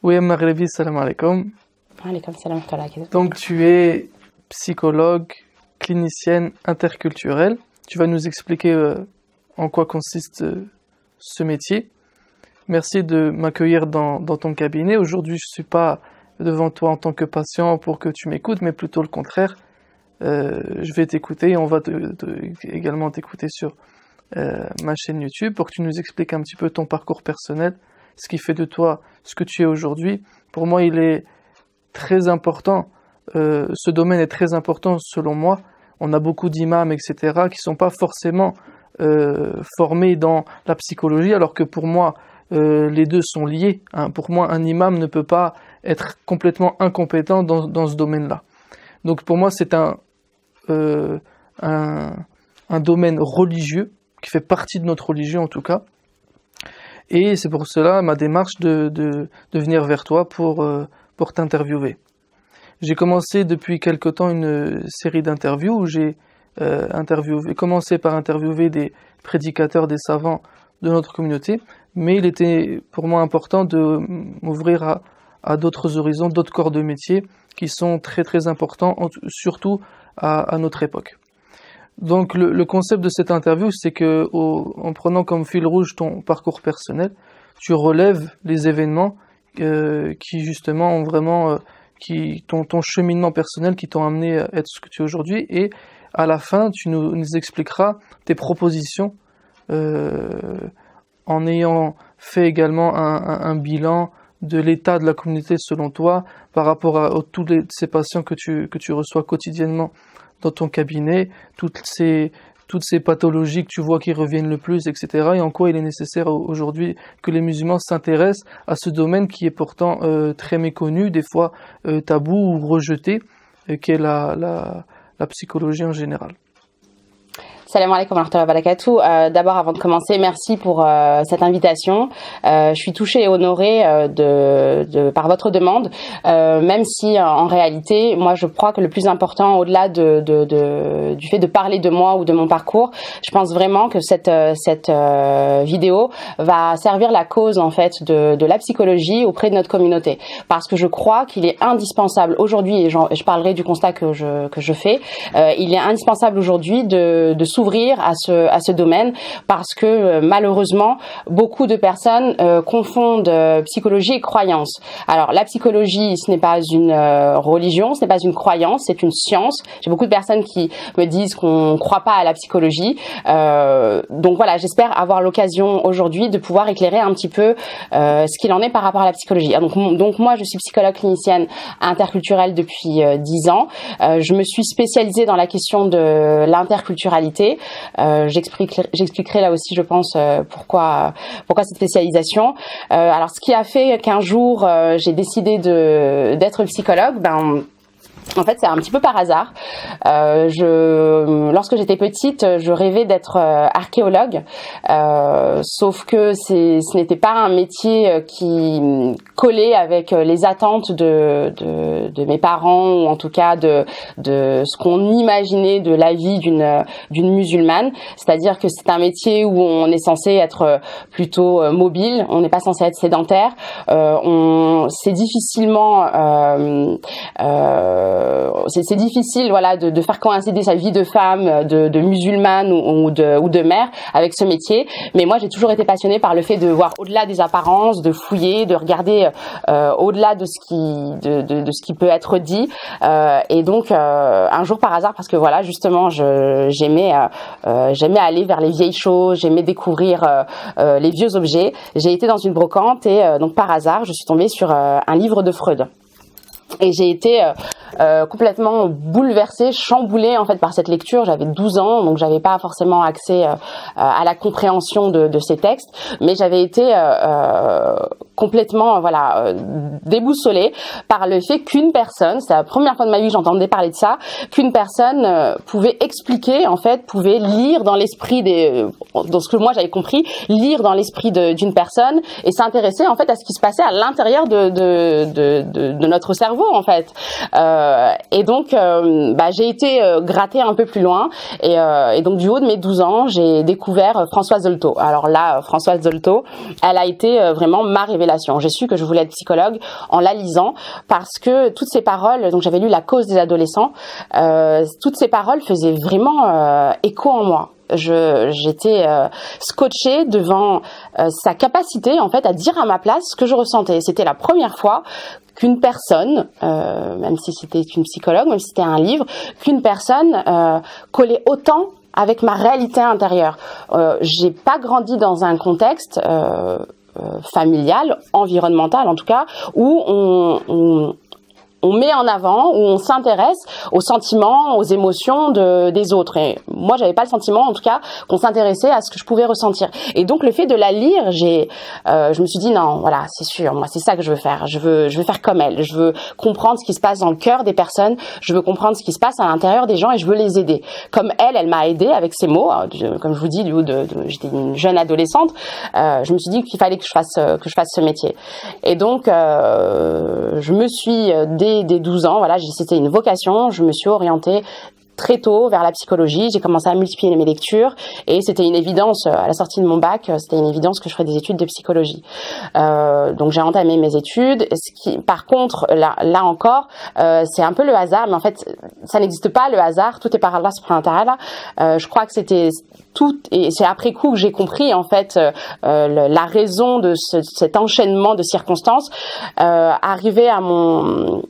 Oui, Maghrebi, salam alaikum. Alaikum salam. Donc, tu es psychologue, clinicienne interculturelle. Tu vas nous expliquer en quoi consiste ce métier. Merci de m'accueillir dans ton cabinet. Aujourd'hui, je ne suis pas devant toi en tant que patient pour que tu m'écoutes, mais plutôt le contraire. Je vais t'écouter et on va également t'écouter sur ma chaîne YouTube pour que tu nous expliques un petit peu ton parcours personnel, ce qui fait de toi ce que tu es aujourd'hui. Pour moi, il est très important, ce domaine est très important selon moi. On a beaucoup d'imams, etc., qui ne sont pas forcément formés dans la psychologie, alors que pour moi, les deux sont liés. Hein. Pour moi, un imam ne peut pas être complètement incompétent dans ce domaine-là. Donc pour moi, c'est un domaine religieux, qui fait partie de notre religion en tout cas. Et c'est pour cela ma démarche de venir vers toi pour t'interviewer. J'ai commencé depuis quelque temps une série d'interviews où j'ai commencé par interviewer des prédicateurs, des savants de notre communauté, mais il était pour moi important de m'ouvrir à d'autres horizons, d'autres corps de métier qui sont très très importants, surtout à notre époque. Donc le concept de cette interview, c'est que en prenant comme fil rouge ton parcours personnel, tu relèves les événements qui justement ont vraiment ton cheminement personnel qui t'ont amené à être ce que tu es aujourd'hui, et à la fin tu nous expliqueras tes propositions en ayant fait également un bilan de l'état de la communauté selon toi par rapport à tous ces patients que tu reçois quotidiennement dans ton cabinet, toutes ces pathologies que tu vois qui reviennent le plus, etc. Et en quoi il est nécessaire aujourd'hui que les musulmans s'intéressent à ce domaine qui est pourtant très méconnu, des fois tabou ou rejeté, qui est la psychologie en général. Salam alaikum wa rahmatullahi wa barakatuh. D'abord, avant de commencer, merci pour cette invitation. Je suis touchée et honorée par votre demande, même si en réalité, moi, je crois que le plus important, au-delà du fait de parler de moi ou de mon parcours, je pense vraiment que cette vidéo va servir la cause en fait de la psychologie auprès de notre communauté, parce que je crois qu'il est indispensable aujourd'hui, et je parlerai du constat que je fais, il est indispensable aujourd'hui de s'ouvrir à ce domaine, parce que malheureusement beaucoup de personnes confondent psychologie et croyance. Alors la psychologie, ce n'est pas une religion, ce n'est pas une croyance, c'est une science. J'ai beaucoup de personnes qui me disent qu'on ne croit pas à la psychologie. Donc voilà, j'espère avoir l'occasion aujourd'hui de pouvoir éclairer un petit peu ce qu'il en est par rapport à la psychologie. Donc moi je suis psychologue clinicienne interculturelle depuis 10 ans. Je me suis spécialisée dans la question de l'interculturalité. J'expliquerai là aussi, je pense, pourquoi cette spécialisation. Alors, ce qui a fait qu'un jour j'ai décidé d'être psychologue, en fait, c'est un petit peu par hasard. Lorsque j'étais petite, je rêvais d'être archéologue, sauf que ce n'était pas un métier qui collait avec les attentes de mes parents, ou en tout cas de ce qu'on imaginait de la vie d'une musulmane. C'est-à-dire que c'est un métier où on est censé être plutôt mobile, on n'est pas censé être sédentaire. C'est difficilement c'est difficile, voilà, de faire coïncider sa vie de femme, de musulmane ou de mère avec ce métier. Mais moi, j'ai toujours été passionnée par le fait de voir au-delà des apparences, de fouiller, de regarder au-delà de ce qui peut être dit. Et donc, un jour par hasard, parce que voilà, justement, j'aimais aller vers les vieilles choses, j'aimais découvrir les vieux objets. J'ai été dans une brocante et donc par hasard, je suis tombée sur un livre de Freud. Et j'ai été complètement bouleversée, chamboulée en fait par cette lecture. J'avais 12 ans, donc j'avais pas forcément accès à la compréhension de ces textes, mais j'avais été complètement déboussolée par le fait qu'une personne, c'est la première fois de ma vie que j'entendais parler de ça, qu'une personne pouvait expliquer, en fait, pouvait lire dans l'esprit dans ce que moi j'avais compris, lire dans l'esprit d'une personne et s'intéresser en fait à ce qui se passait à l'intérieur de notre cerveau en fait. Et donc, j'ai été gratter un peu plus loin. Et donc, du haut de mes 12 ans, j'ai découvert Françoise Dolto. Alors là, Françoise Dolto, elle a été vraiment ma révélation. J'ai su que je voulais être psychologue en la lisant parce que toutes ces paroles, donc j'avais lu La cause des adolescents, toutes ces paroles faisaient vraiment écho en moi. J'étais scotchée devant sa capacité en fait à dire à ma place ce que je ressentais. C'était la première fois qu'une personne, même si c'était une psychologue, même si c'était un livre, qu'une personne collait autant avec ma réalité intérieure. J'ai pas grandi dans un contexte familial, environnemental en tout cas, où on met en avant, où on s'intéresse aux sentiments, aux émotions des autres. Et moi, j'avais pas le sentiment, en tout cas, qu'on s'intéressait à ce que je pouvais ressentir. Et donc, le fait de la lire, je me suis dit non, voilà, c'est sûr, moi, c'est ça que je veux faire. Je veux faire comme elle. Je veux comprendre ce qui se passe dans le cœur des personnes. Je veux comprendre ce qui se passe à l'intérieur des gens et je veux les aider. Comme elle m'a aidée avec ses mots. Comme je vous dis, j'étais une jeune adolescente. Je me suis dit qu'il fallait que je fasse ce métier. Et donc, je me suis dès 12 ans, voilà, c'était une vocation, je me suis orientée très tôt vers la psychologie, j'ai commencé à multiplier mes lectures et c'était une évidence, à la sortie de mon bac, c'était une évidence que je ferais des études de psychologie. Donc j'ai entamé mes études, par contre, là encore, c'est un peu le hasard, mais en fait, ça n'existe pas le hasard, tout est par Allah subhanahu wa ta'ala. Je crois que c'était tout, et c'est après coup que j'ai compris en fait la raison de cet enchaînement de circonstances. Arrivé à mon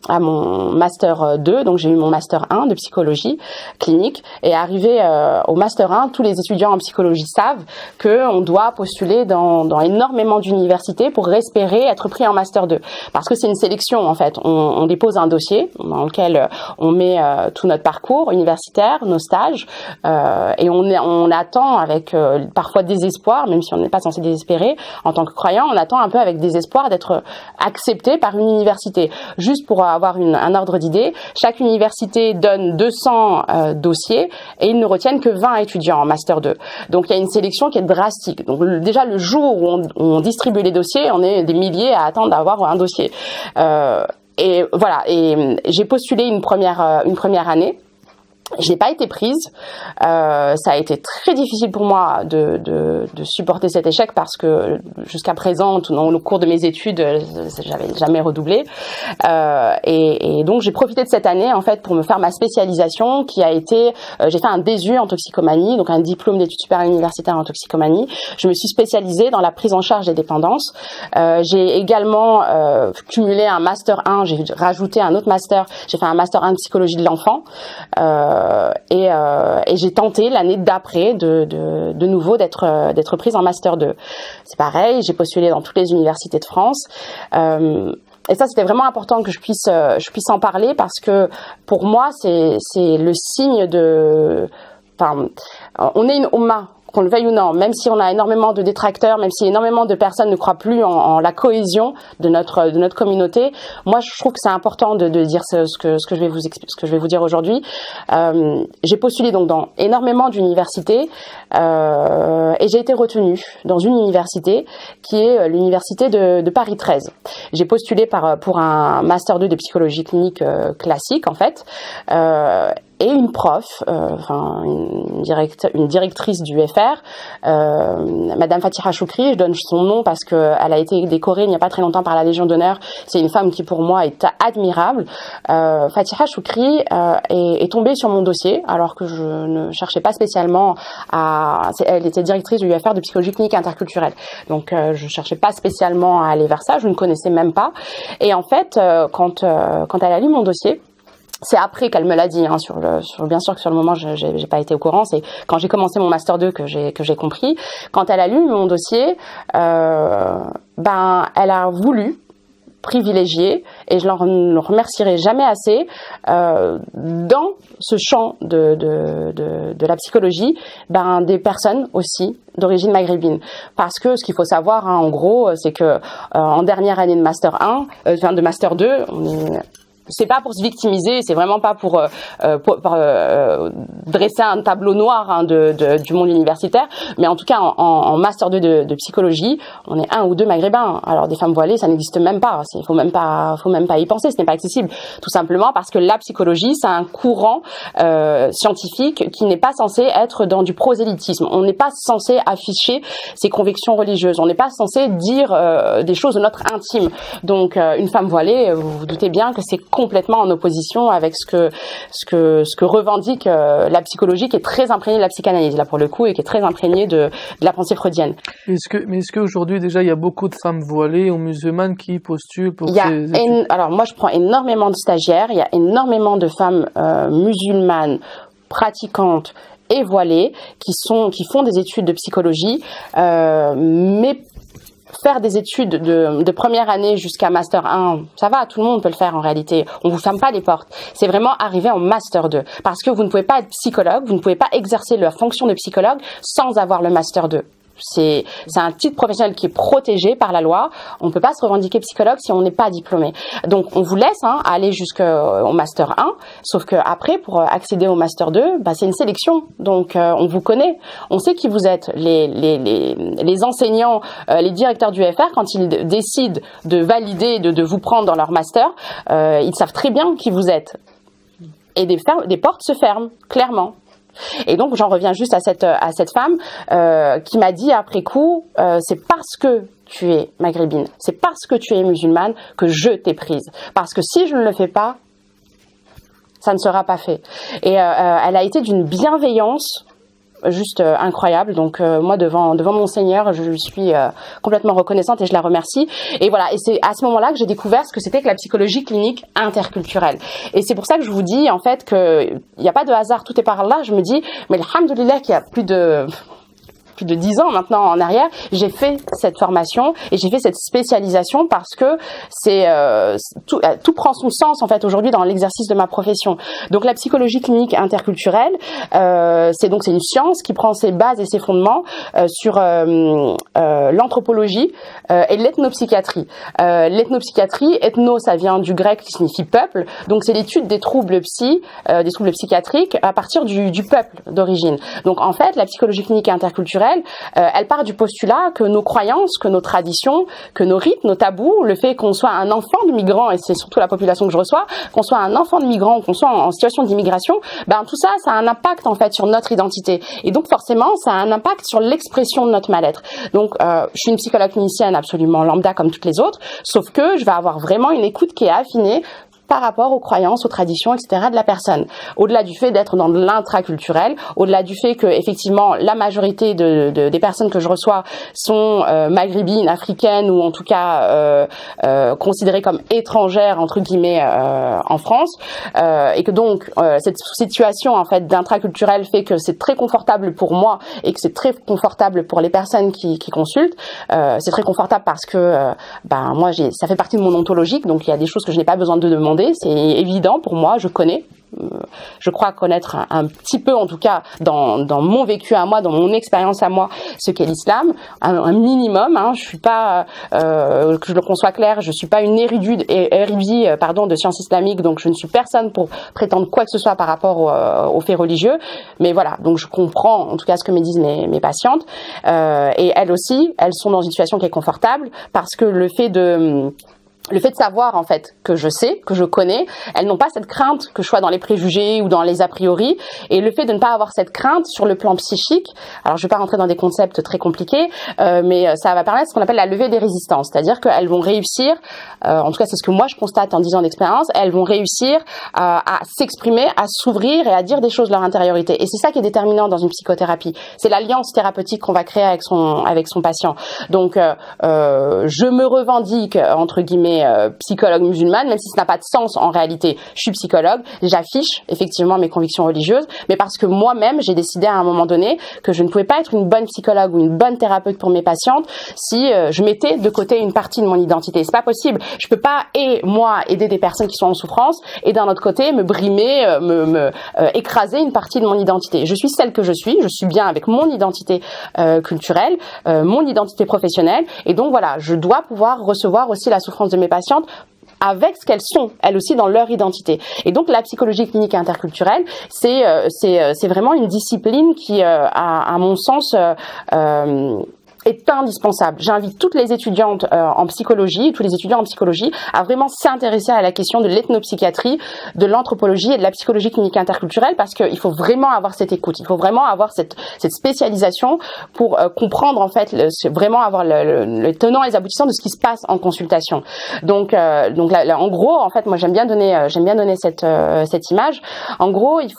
master 2, donc j'ai eu mon master 1 de psychologie clinique, et arrivé au master 1, tous les étudiants en psychologie savent que on doit postuler dans énormément d'universités pour espérer être pris en master 2, parce que c'est une sélection en fait. On dépose un dossier dans lequel on met tout notre parcours universitaire, nos stages, et on attend avec parfois désespoir, même si on n'est pas censé désespérer en tant que croyant, on attend un peu avec désespoir d'être accepté par une université. Juste pour avoir un ordre d'idée, chaque université donne 200 dossiers et ils ne retiennent que 20 étudiants en master 2. Donc il y a une sélection qui est drastique. Donc déjà le jour où on distribue les dossiers, on est des milliers à attendre d'avoir un dossier. Et voilà, et j'ai postulé une première année. Je n'ai pas été prise. Ça a été très difficile pour moi de supporter cet échec parce que jusqu'à présent, tout au cours de mes études, j'avais jamais redoublé. Et donc j'ai profité de cette année en fait pour me faire ma spécialisation qui a été. J'ai fait un DESU en toxicomanie, donc un diplôme d'études supérieures universitaires en toxicomanie. Je me suis spécialisée dans la prise en charge des dépendances. J'ai également cumulé un master 1. J'ai rajouté un autre master. J'ai fait un master 1 de psychologie de l'enfant. Et j'ai tenté l'année d'après de nouveau d'être prise en master 2. C'est pareil, j'ai postulé dans toutes les universités de France. Et ça, c'était vraiment important que je puisse en parler parce que pour moi, c'est le signe de. Enfin, on est une Oumma. Qu'on le veuille ou non, même si on a énormément de détracteurs, même si énormément de personnes ne croient plus en la cohésion de notre communauté, moi je trouve que c'est important de dire ce que je vais vous dire aujourd'hui. J'ai postulé donc dans énormément d'universités et j'ai été retenue dans une université qui est l'université de Paris 13. J'ai postulé pour un master 2 de psychologie clinique classique en fait. Et une prof, une directrice du FR, Madame Fatiha Choukri, je donne son nom parce que elle a été décorée il n'y a pas très longtemps par la Légion d'honneur. C'est une femme qui pour moi est admirable. Fatiha Choukri est tombée sur mon dossier alors que je ne cherchais pas spécialement elle était directrice du UFR de psychologie clinique interculturelle. Donc je cherchais pas spécialement à aller vers ça, je ne connaissais même pas. Et en fait, quand elle a lu mon dossier, c'est après qu'elle me l'a dit, hein, bien sûr que sur le moment j'ai pas été au courant, c'est quand j'ai commencé mon master 2 que j'ai compris. Quand elle a lu mon dossier, elle a voulu privilégier, et je ne remercierai jamais assez, dans ce champ de la psychologie, des personnes aussi d'origine maghrébine. Parce que ce qu'il faut savoir, hein, en gros, c'est que en dernière année de master 1, de master 2, c'est pas pour se victimiser, c'est vraiment pas pour dresser un tableau noir hein, du monde universitaire, mais en tout cas en master 2 de psychologie, on est 1 ou 2 maghrébins. Alors des femmes voilées, ça n'existe même pas. Faut même pas y penser. Ce n'est pas accessible, tout simplement parce que la psychologie, c'est un courant scientifique qui n'est pas censé être dans du prosélytisme. On n'est pas censé afficher ses convictions religieuses. On n'est pas censé dire des choses de notre intime. Donc une femme voilée, vous vous doutez bien que c'est complètement en opposition avec ce que revendique la psychologie, qui est très imprégnée de la psychanalyse là pour le coup et qui est très imprégnée de la pensée freudienne. Est-ce qu'aujourd'hui déjà il y a beaucoup de femmes voilées ou musulmanes qui postulent pour ces études? Alors moi je prends énormément de stagiaires, il y a énormément de femmes musulmanes pratiquantes et voilées qui font des études de psychologie, mais faire des études de première année jusqu'à Master 1, ça va, tout le monde peut le faire en réalité. On vous ferme pas les portes. C'est vraiment arriver en Master 2. Parce que vous ne pouvez pas être psychologue, vous ne pouvez pas exercer la fonction de psychologue sans avoir le Master 2. C'est un titre professionnel qui est protégé par la loi. On ne peut pas se revendiquer psychologue si on n'est pas diplômé. Donc on vous laisse aller jusqu'au Master 1, sauf que après pour accéder au Master 2, c'est une sélection. Donc on vous connaît, on sait qui vous êtes. Les enseignants, les directeurs du FR, quand ils décident de valider, de vous prendre dans leur master, ils savent très bien qui vous êtes. Et des portes se ferment, clairement. Et donc j'en reviens juste à cette femme qui m'a dit après coup, c'est parce que tu es maghrébine, c'est parce que tu es musulmane que je t'ai prise. Parce que si je ne le fais pas, ça ne sera pas fait. Et elle a été d'une bienveillance juste incroyable. Donc moi devant mon Seigneur, je lui suis complètement reconnaissante et je la remercie. Et voilà, et c'est à ce moment-là que j'ai découvert ce que c'était que la psychologie clinique interculturelle. Et c'est pour ça que je vous dis en fait que il n'y a pas de hasard, tout est par là. Je me dis, mais alhamdoulilah qu'il y a plus de 10 ans maintenant en arrière, j'ai fait cette formation et j'ai fait cette spécialisation parce que tout prend son sens en fait aujourd'hui dans l'exercice de ma profession. Donc la psychologie clinique interculturelle, c'est une science qui prend ses bases et ses fondements sur l'anthropologie et l'ethnopsychiatrie. L'ethnopsychiatrie, ethno ça vient du grec qui signifie peuple, donc c'est l'étude des troubles psychiatriques à partir du peuple d'origine. Donc en fait la psychologie clinique interculturelle, elle part du postulat que nos croyances, que nos traditions, que nos rites, nos tabous, le fait qu'on soit un enfant de migrant, et c'est surtout la population que je reçois, qu'on soit un enfant de migrant, qu'on soit en situation d'immigration, tout ça, ça a un impact en fait sur notre identité. Et donc forcément, ça a un impact sur l'expression de notre mal-être. Donc je suis une psychologue clinicienne absolument lambda comme toutes les autres, sauf que je vais avoir vraiment une écoute qui est affinée par rapport aux croyances, aux traditions, etc. de la personne. Au-delà du fait d'être dans de l'intraculturel, au-delà du fait que effectivement la majorité des personnes que je reçois sont maghrébines, africaines ou en tout cas considérées comme étrangères entre guillemets en France, et que donc cette situation en fait d'intraculturel fait que c'est très confortable pour moi et que c'est très confortable pour les personnes qui consultent. C'est très confortable parce que moi ça fait partie de mon ontologique, donc il y a des choses que je n'ai pas besoin de demander. C'est évident pour moi, je connais. Je crois connaître un petit peu, en tout cas, dans mon vécu à moi, dans mon expérience à moi, ce qu'est l'islam, un minimum. Je suis pas, que je le conçois clair, je suis pas une érudite de sciences islamiques, donc je ne suis personne pour prétendre quoi que ce soit par rapport aux faits religieux. Mais voilà, donc je comprends, en tout cas, ce que me disent mes patientes, et elles aussi, elles sont dans une situation qui est confortable parce que le fait de savoir en fait que je sais, que je connais, elles n'ont pas cette crainte que je sois dans les préjugés ou dans les a priori, et le fait de ne pas avoir cette crainte sur le plan psychique, alors je vais pas rentrer dans des concepts très compliqués, mais ça va permettre ce qu'on appelle la levée des résistances, c'est-à-dire qu'elles vont réussir, en tout cas c'est ce que moi je constate en 10 ans d'expérience, elles vont réussir à s'exprimer, à s'ouvrir et à dire des choses de leur intériorité, et c'est ça qui est déterminant dans une psychothérapie, c'est l'alliance thérapeutique qu'on va créer avec son patient. Donc je me revendique entre guillemets psychologue musulmane, même si ça n'a pas de sens en réalité. Je suis psychologue, j'affiche effectivement mes convictions religieuses, mais parce que moi-même j'ai décidé à un moment donné que je ne pouvais pas être une bonne psychologue ou une bonne thérapeute pour mes patientes si je mettais de côté une partie de mon identité. C'est pas possible. Je peux pas aider des personnes qui sont en souffrance et d'un autre côté me brimer, écraser une partie de mon identité. Je suis celle que je suis bien avec mon identité culturelle, mon identité professionnelle, et donc voilà, je dois pouvoir recevoir aussi la souffrance de mes patientes avec ce qu'elles sont, elles aussi dans leur identité. Et donc la psychologie clinique et interculturelle, c'est vraiment une discipline qui, à mon sens, est indispensable. J'invite toutes les étudiantes en psychologie, tous les étudiants en psychologie à vraiment s'intéresser à la question de l'ethnopsychiatrie, de l'anthropologie et de la psychologie clinique interculturelle, parce qu'il faut vraiment avoir cette écoute, il faut vraiment avoir cette spécialisation pour comprendre en fait, vraiment avoir le tenant et les aboutissants de ce qui se passe en consultation. Donc là, en gros, en fait, moi j'aime bien donner cette image. En gros, il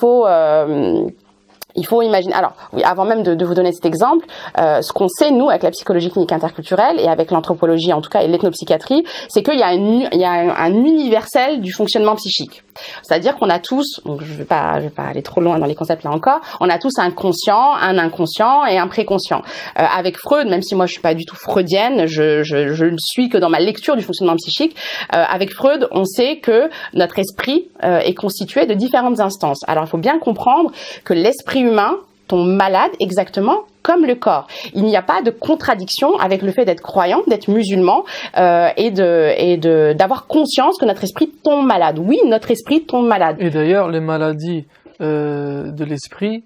faut imaginer, alors oui, avant même de vous donner cet exemple, ce qu'on sait nous avec la psychologie clinique interculturelle et avec l'anthropologie en tout cas et l'ethnopsychiatrie, c'est qu'il y a un universel du fonctionnement psychique. C'est-à-dire qu'on a tous, donc je vais pas aller trop loin dans les concepts là encore, on a tous un conscient, un inconscient et un préconscient. Avec Freud, même si moi je suis pas du tout freudienne, je ne suis que dans ma lecture du fonctionnement psychique. Avec Freud, on sait que notre esprit est constitué de différentes instances. Alors il faut bien comprendre que l'esprit humain tombe malade exactement comme le corps. Il n'y a pas de contradiction avec le fait d'être croyant, d'être musulman et d'avoir conscience que notre esprit tombe malade. Oui, notre esprit tombe malade. Et d'ailleurs, les maladies de l'esprit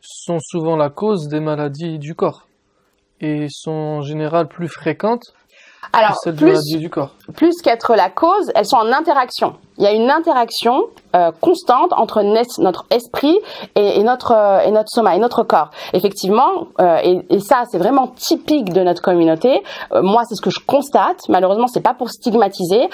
sont souvent la cause des maladies du corps et sont en général plus fréquentes que celles des maladies du corps. Plus qu'être la cause, elles sont en interaction. Il y a une interaction constante entre notre esprit et notre soma et notre corps. Effectivement, et ça c'est vraiment typique de notre communauté. Moi c'est ce que je constate. Malheureusement c'est pas pour stigmatiser.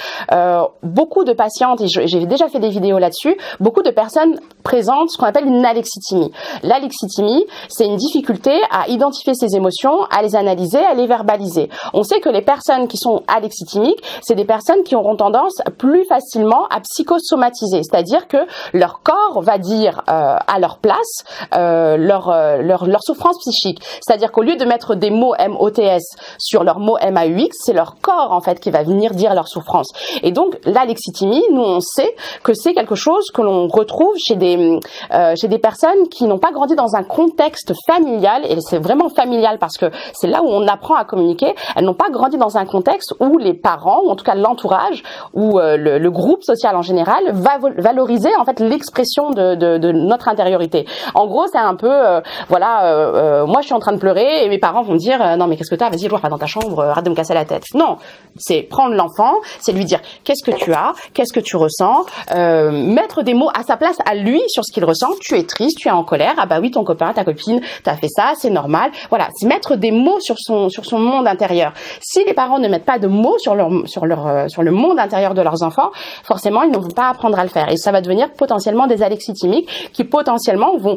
Beaucoup de patientes, et j'ai déjà fait des vidéos là-dessus, beaucoup de personnes présentent ce qu'on appelle une alexithymie. L'alexithymie, c'est une difficulté à identifier ses émotions, à les analyser, à les verbaliser. On sait que les personnes qui sont alexithymiques, c'est des personnes qui auront tendance plus facilement à psychosomatiser, c'est-à-dire que leur corps va dire à leur place leur souffrance psychique. C'est-à-dire qu'au lieu de mettre des mots MOTS sur leurs mots MAUX, c'est leur corps en fait qui va venir dire leur souffrance. Et donc l'alexithymie, nous on sait que c'est quelque chose que l'on retrouve chez des personnes qui n'ont pas grandi dans un contexte familial, et c'est vraiment familial parce que c'est là où on apprend à communiquer. Elles n'ont pas grandi dans un contexte où les parents, ou en tout cas l'entourage, ou le groupe social en général, va valoriser en fait l'expression de notre intériorité. En gros, c'est un peu, moi je suis en train de pleurer et mes parents vont me dire non mais qu'est-ce que t'as, vas-y, va dans ta chambre, arrête de me casser la tête. Non, c'est prendre l'enfant, c'est lui dire qu'est-ce que tu as, qu'est-ce que tu ressens, mettre des mots à sa place, à lui, sur ce qu'il ressent. Tu es triste, tu es en colère, ah bah oui, ton copain, ta copine, t'as fait ça, c'est normal. Voilà, c'est mettre des mots sur son monde intérieur. Si les parents ne mettent pas de mots sur le monde intérieur de leurs enfants, forcément ils ne vont pas apprendre à le faire, et ça va devenir potentiellement des alexithymiques qui potentiellement vont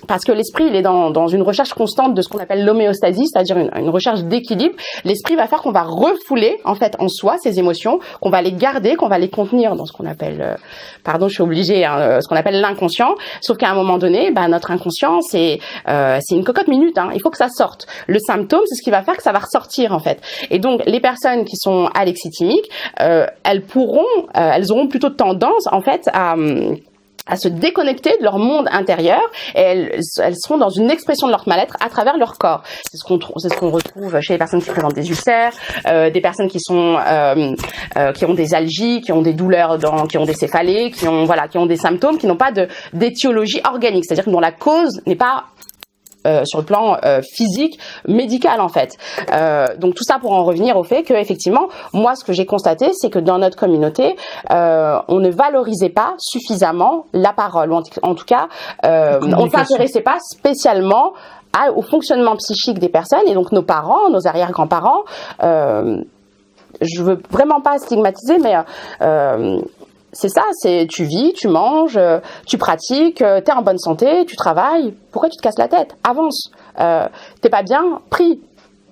parce que l'esprit il est dans une recherche constante de ce qu'on appelle l'homéostasie, c'est-à-dire une recherche d'équilibre. L'esprit va faire qu'on va refouler en fait en soi ces émotions, qu'on va les garder, qu'on va les contenir dans ce qu'on appelle je suis obligée, ce qu'on appelle l'inconscient. Sauf qu'à un moment donné, notre inconscient c'est une cocotte minute, il faut que ça sorte. Le symptôme, c'est ce qui va faire que ça va ressortir en fait. Et donc les personnes qui sont alexithymiques, elles auront plutôt tendance en fait à se déconnecter de leur monde intérieur, et elles seront dans une expression de leur mal-être à travers leur corps. C'est ce qu'on retrouve chez les personnes qui présentent des ulcères, des personnes qui ont des algies, qui ont des douleurs qui ont des céphalées, qui ont des symptômes qui n'ont pas d'étiologie organique, c'est-à-dire dont la cause n'est pas sur le plan physique, médical en fait. Donc tout ça pour en revenir au fait que effectivement, moi ce que j'ai constaté, c'est que dans notre communauté, on ne valorisait pas suffisamment la parole, ou en tout cas, on ne s'intéressait pas spécialement au fonctionnement psychique des personnes, et donc nos parents, nos arrière-grands-parents, je veux vraiment pas stigmatiser, mais c'est ça, tu vis, tu manges, tu pratiques, t'es en bonne santé, tu travailles. Pourquoi tu te casses la tête? Avance. T'es pas bien? Prie.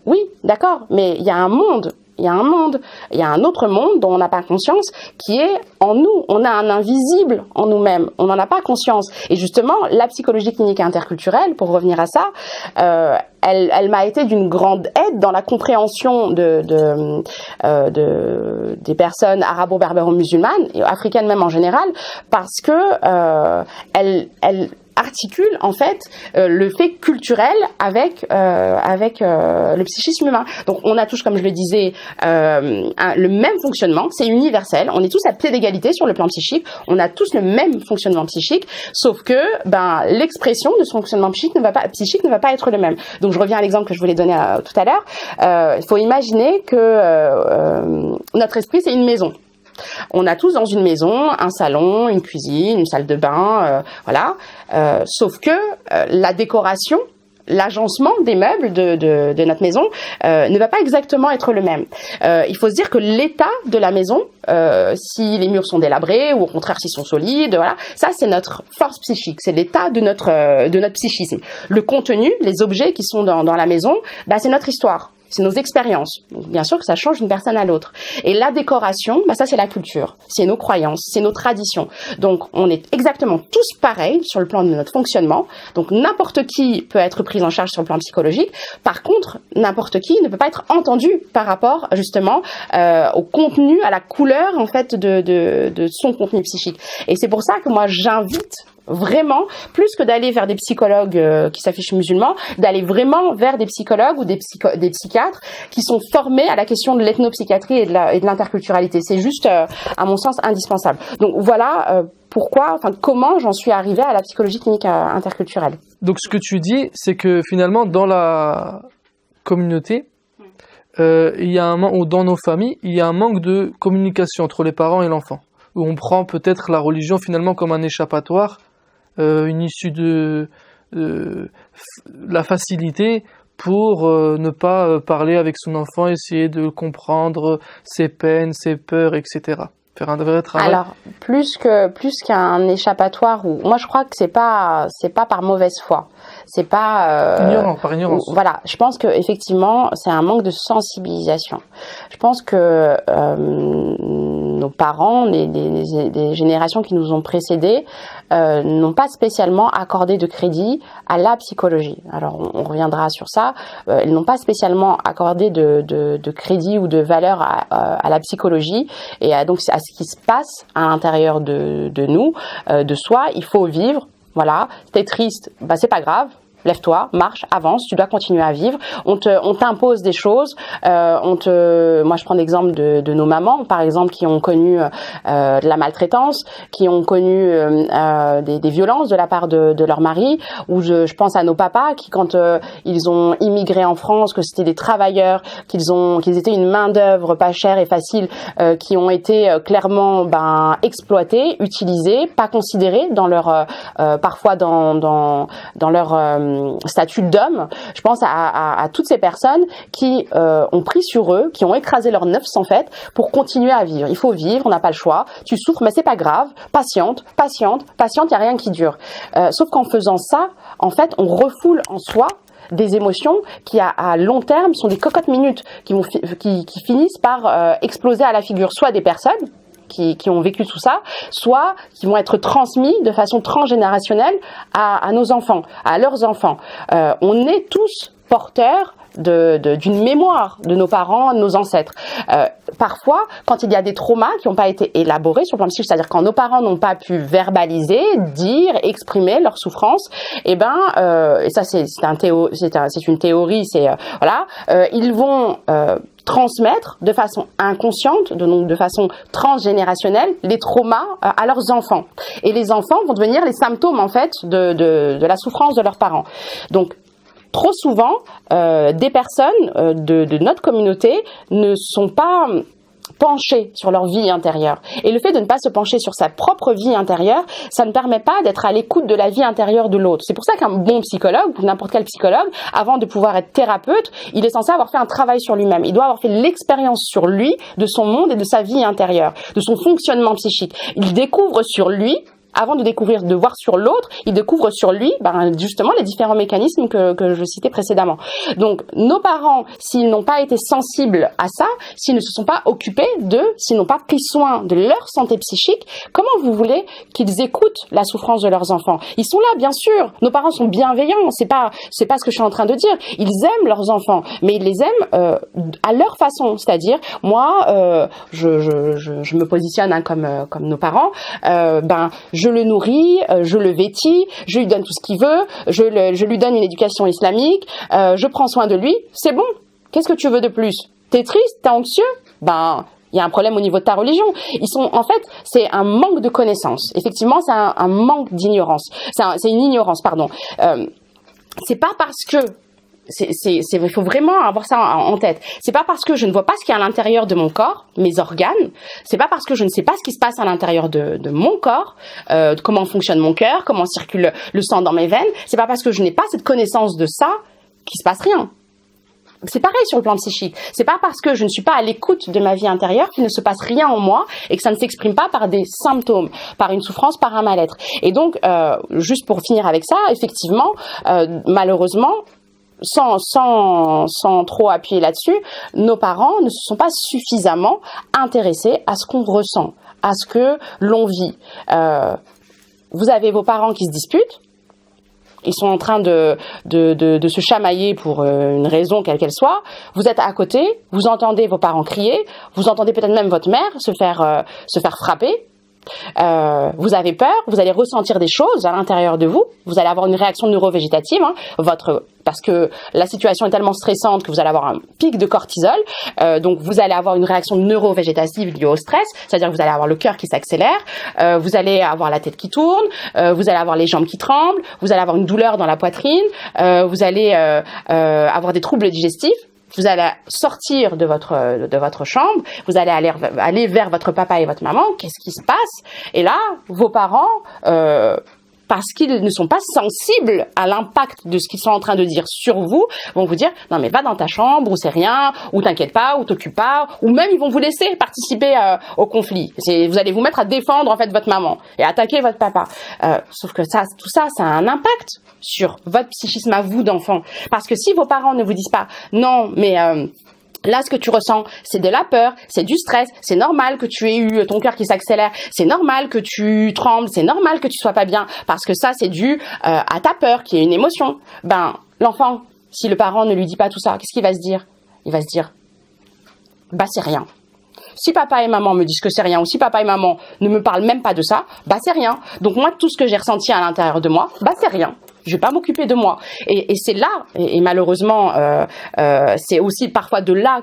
Oui, d'accord, mais il y a un monde. Il y a un autre monde dont on n'a pas conscience, qui est en nous. On a un invisible en nous-mêmes. On n'en a pas conscience. Et justement, la psychologie clinique et interculturelle, pour revenir à ça, elle m'a été d'une grande aide dans la compréhension des personnes arabo-berbéro-musulmanes et africaines même en général, parce que articule en fait le fait culturel avec le psychisme humain. Donc on a tous, comme je le disais, le même fonctionnement, c'est universel. On est tous à pied d'égalité sur le plan psychique. On a tous le même fonctionnement psychique, sauf que l'expression de ce fonctionnement psychique ne va pas être le même. Donc je reviens à l'exemple que je voulais donner tout à l'heure. Il faut imaginer que notre esprit, c'est une maison. On a tous dans une maison un salon, une cuisine, une salle de bain, voilà. Sauf que la décoration, l'agencement des meubles de notre maison ne va pas exactement être le même. Il faut se dire que l'état de la maison, si les murs sont délabrés ou au contraire s'ils sont solides, voilà, ça c'est notre force psychique, c'est l'état de notre psychisme. Le contenu, les objets qui sont dans la maison, c'est notre histoire. C'est nos expériences. Donc, bien sûr que ça change d'une personne à l'autre. Et la décoration, ça c'est la culture, c'est nos croyances, c'est nos traditions. Donc on est exactement tous pareils sur le plan de notre fonctionnement. Donc n'importe qui peut être pris en charge sur le plan psychologique. Par contre, n'importe qui ne peut pas être entendu par rapport justement au contenu, à la couleur en fait de son contenu psychique. Et c'est pour ça que moi j'invite vraiment, plus que d'aller vers des psychologues qui s'affichent musulmans, d'aller vraiment vers des psychologues ou des psychiatres qui sont formés à la question de l'ethnopsychiatrie et de l'interculturalité. C'est juste, à mon sens, indispensable. Donc voilà comment j'en suis arrivée à la psychologie clinique interculturelle. Donc ce que tu dis, c'est que finalement, dans la communauté, il y a ou dans nos familles, il y a un manque de communication entre les parents et l'enfant, où on prend peut-être la religion finalement comme un échappatoire, une issue de la facilité pour ne pas parler avec son enfant, essayer de comprendre ses peines, ses peurs, etc. Faire un vrai travail. Alors, plus qu'un échappatoire, moi je crois que c'est pas par mauvaise foi. C'est pas par ignorance. Voilà, je pense que effectivement, c'est un manque de sensibilisation. Je pense que nos parents, des générations qui nous ont précédés, n'ont pas spécialement accordé de crédit à la psychologie. Alors, on reviendra sur ça. Ils n'ont pas spécialement accordé de crédit ou de valeur à la psychologie et donc à ce qui se passe à l'intérieur de nous, de soi. Il faut vivre. Voilà, t'es triste, c'est pas grave. Lève-toi, marche, avance, tu dois continuer à vivre. On t'impose des choses. Moi, je prends l'exemple de nos mamans, par exemple, qui ont connu de la maltraitance, qui ont connu des violences de la part de leur mari. Ou je pense à nos papas qui, quand ils ont immigré en France, que c'était des travailleurs, qu'ils étaient une main d'œuvre pas chère et facile, qui ont été clairement exploités, utilisés, pas considérés dans leur parfois dans leur statut d'homme. Je pense à toutes ces personnes qui ont pris sur eux, qui ont écrasé leur neuf sans fête pour continuer à vivre. Il faut vivre, on n'a pas le choix. Tu souffres, mais c'est pas grave. Patiente, il n'y a rien qui dure. Sauf qu'en faisant ça, en fait, on refoule en soi des émotions qui, à long terme, sont des cocottes minutes qui finissent par exploser à la figure soit des personnes qui ont vécu tout ça, soit qui vont être transmis de façon transgénérationnelle à nos enfants, à leurs enfants. On est tous porteurs d'une mémoire de nos parents, de nos ancêtres. Parfois, quand il y a des traumas qui n'ont pas été élaborés sur le plan psychique, c'est-à-dire quand nos parents n'ont pas pu verbaliser, dire, exprimer leur souffrance, et ça c'est une théorie, ils vont transmettre de façon inconsciente, de façon transgénérationnelle, les traumas à leurs enfants. Et les enfants vont devenir les symptômes en fait de la souffrance de leurs parents. Donc trop souvent, des personnes de notre communauté ne sont pas penchées sur leur vie intérieure. Et le fait de ne pas se pencher sur sa propre vie intérieure, ça ne permet pas d'être à l'écoute de la vie intérieure de l'autre. C'est pour ça qu'un bon psychologue, ou n'importe quel psychologue, avant de pouvoir être thérapeute, il est censé avoir fait un travail sur lui-même. Il doit avoir fait l'expérience sur lui, de son monde et de sa vie intérieure, de son fonctionnement psychique. Il découvre sur lui, avant de voir sur l'autre, il découvre sur lui, justement, les différents mécanismes que je citais précédemment. Donc, nos parents, s'ils n'ont pas été sensibles à ça, s'ils ne se sont pas occupés s'ils n'ont pas pris soin de leur santé psychique, comment vous voulez qu'ils écoutent la souffrance de leurs enfants? Ils sont là, bien sûr. Nos parents sont bienveillants. C'est pas ce que je suis en train de dire. Ils aiment leurs enfants, mais ils les aiment à leur façon. C'est-à-dire, moi, je me positionne comme nos parents. je le nourris, je le vêtis, je lui donne tout ce qu'il veut, je lui donne une éducation islamique, je prends soin de lui, c'est bon. Qu'est-ce que tu veux de plus? T'es triste, t'es anxieux? Ben, il y a un problème au niveau de ta religion. En fait, c'est un manque de connaissance. Effectivement, c'est un manque d'ignorance. C'est une ignorance, pardon. C'est pas parce que il faut vraiment avoir ça en tête. C'est pas parce que je ne vois pas ce qu'il y a à l'intérieur de mon corps, mes organes. C'est pas parce que je ne sais pas ce qui se passe à l'intérieur de mon corps, comment fonctionne mon cœur, comment circule le sang dans mes veines. C'est pas parce que je n'ai pas cette connaissance de ça qu'il se passe rien. C'est pareil sur le plan psychique. C'est pas parce que je ne suis pas à l'écoute de ma vie intérieure qu'il ne se passe rien en moi et que ça ne s'exprime pas par des symptômes, par une souffrance, par un mal-être. Et donc, juste pour finir avec ça, effectivement, malheureusement, sans trop appuyer là-dessus, nos parents ne se sont pas suffisamment intéressés à ce qu'on ressent, à ce que l'on vit. Vous avez vos parents qui se disputent. Ils sont en train de se chamailler pour une raison quelle qu'elle soit. Vous êtes à côté, vous entendez vos parents crier, vous entendez peut-être même votre mère se faire frapper. Vous avez peur, vous allez ressentir des choses à l'intérieur de vous. Vous allez avoir une réaction neurovégétative, parce que la situation est tellement stressante que vous allez avoir un pic de cortisol. Donc vous allez avoir une réaction neurovégétative liée au stress, c'est-à-dire que vous allez avoir le cœur qui s'accélère, vous allez avoir la tête qui tourne, vous allez avoir les jambes qui tremblent, vous allez avoir une douleur dans la poitrine, vous allez avoir des troubles digestifs. Vous allez sortir de votre chambre, vous allez aller vers votre papa et votre maman. Qu'est-ce qui se passe? Et là, vos parents, parce qu'ils ne sont pas sensibles à l'impact de ce qu'ils sont en train de dire sur vous, vont vous dire non mais va dans ta chambre, ou c'est rien, ou t'inquiète pas, ou t'occupe pas, ou même ils vont vous laisser participer au conflit. Vous allez vous mettre à défendre en fait votre maman et attaquer votre papa. Sauf que tout ça a un impact sur votre psychisme à vous d'enfant. Parce que si vos parents ne vous disent pas non mais là, ce que tu ressens, c'est de la peur, c'est du stress, c'est normal que tu aies eu ton cœur qui s'accélère, c'est normal que tu trembles, c'est normal que tu sois pas bien, parce que ça, c'est dû à ta peur, qui est une émotion. Ben, l'enfant, si le parent ne lui dit pas tout ça, qu'est-ce qu'il va se dire? Il va se dire, bah c'est rien. Si papa et maman me disent que c'est rien, ou si papa et maman ne me parlent même pas de ça, bah c'est rien. Donc moi, tout ce que j'ai ressenti à l'intérieur de moi, bah c'est rien. Je vais pas m'occuper de moi. Et c'est là, et malheureusement, c'est aussi parfois de là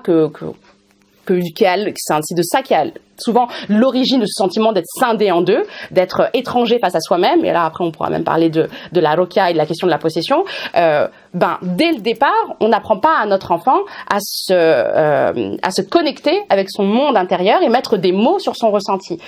c'est de ça qui a souvent l'origine de ce sentiment d'être scindé en deux, d'être étranger face à soi-même. Et là, après, on pourra même parler de la rokia et de la question de la possession. Dès le départ, on n'apprend pas à notre enfant à se connecter avec son monde intérieur et mettre des mots sur son ressenti.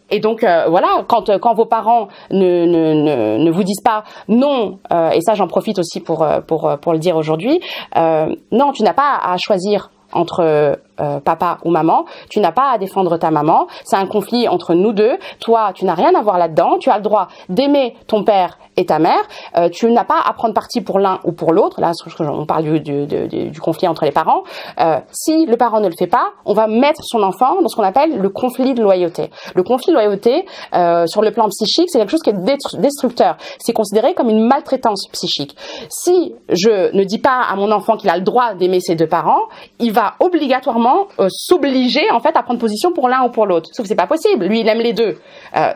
Et donc voilà, quand vos parents ne vous disent pas non, et ça j'en profite aussi pour le dire aujourd'hui, non, tu n'as pas à choisir entre papa ou maman, tu n'as pas à défendre ta maman, c'est un conflit entre nous deux, toi tu n'as rien à voir là-dedans, tu as le droit d'aimer ton père et ta mère, tu n'as pas à prendre parti pour l'un ou pour l'autre, là on parle du conflit entre les parents, si le parent ne le fait pas, on va mettre son enfant dans ce qu'on appelle le conflit de loyauté. Le conflit de loyauté, sur le plan psychique, c'est quelque chose qui est destructeur, c'est considéré comme une maltraitance psychique. Si je ne dis pas à mon enfant qu'il a le droit d'aimer ses deux parents, il va obligatoirement s'obliger en fait à prendre position pour l'un ou pour l'autre. Sauf que c'est pas possible. Lui, il aime les deux.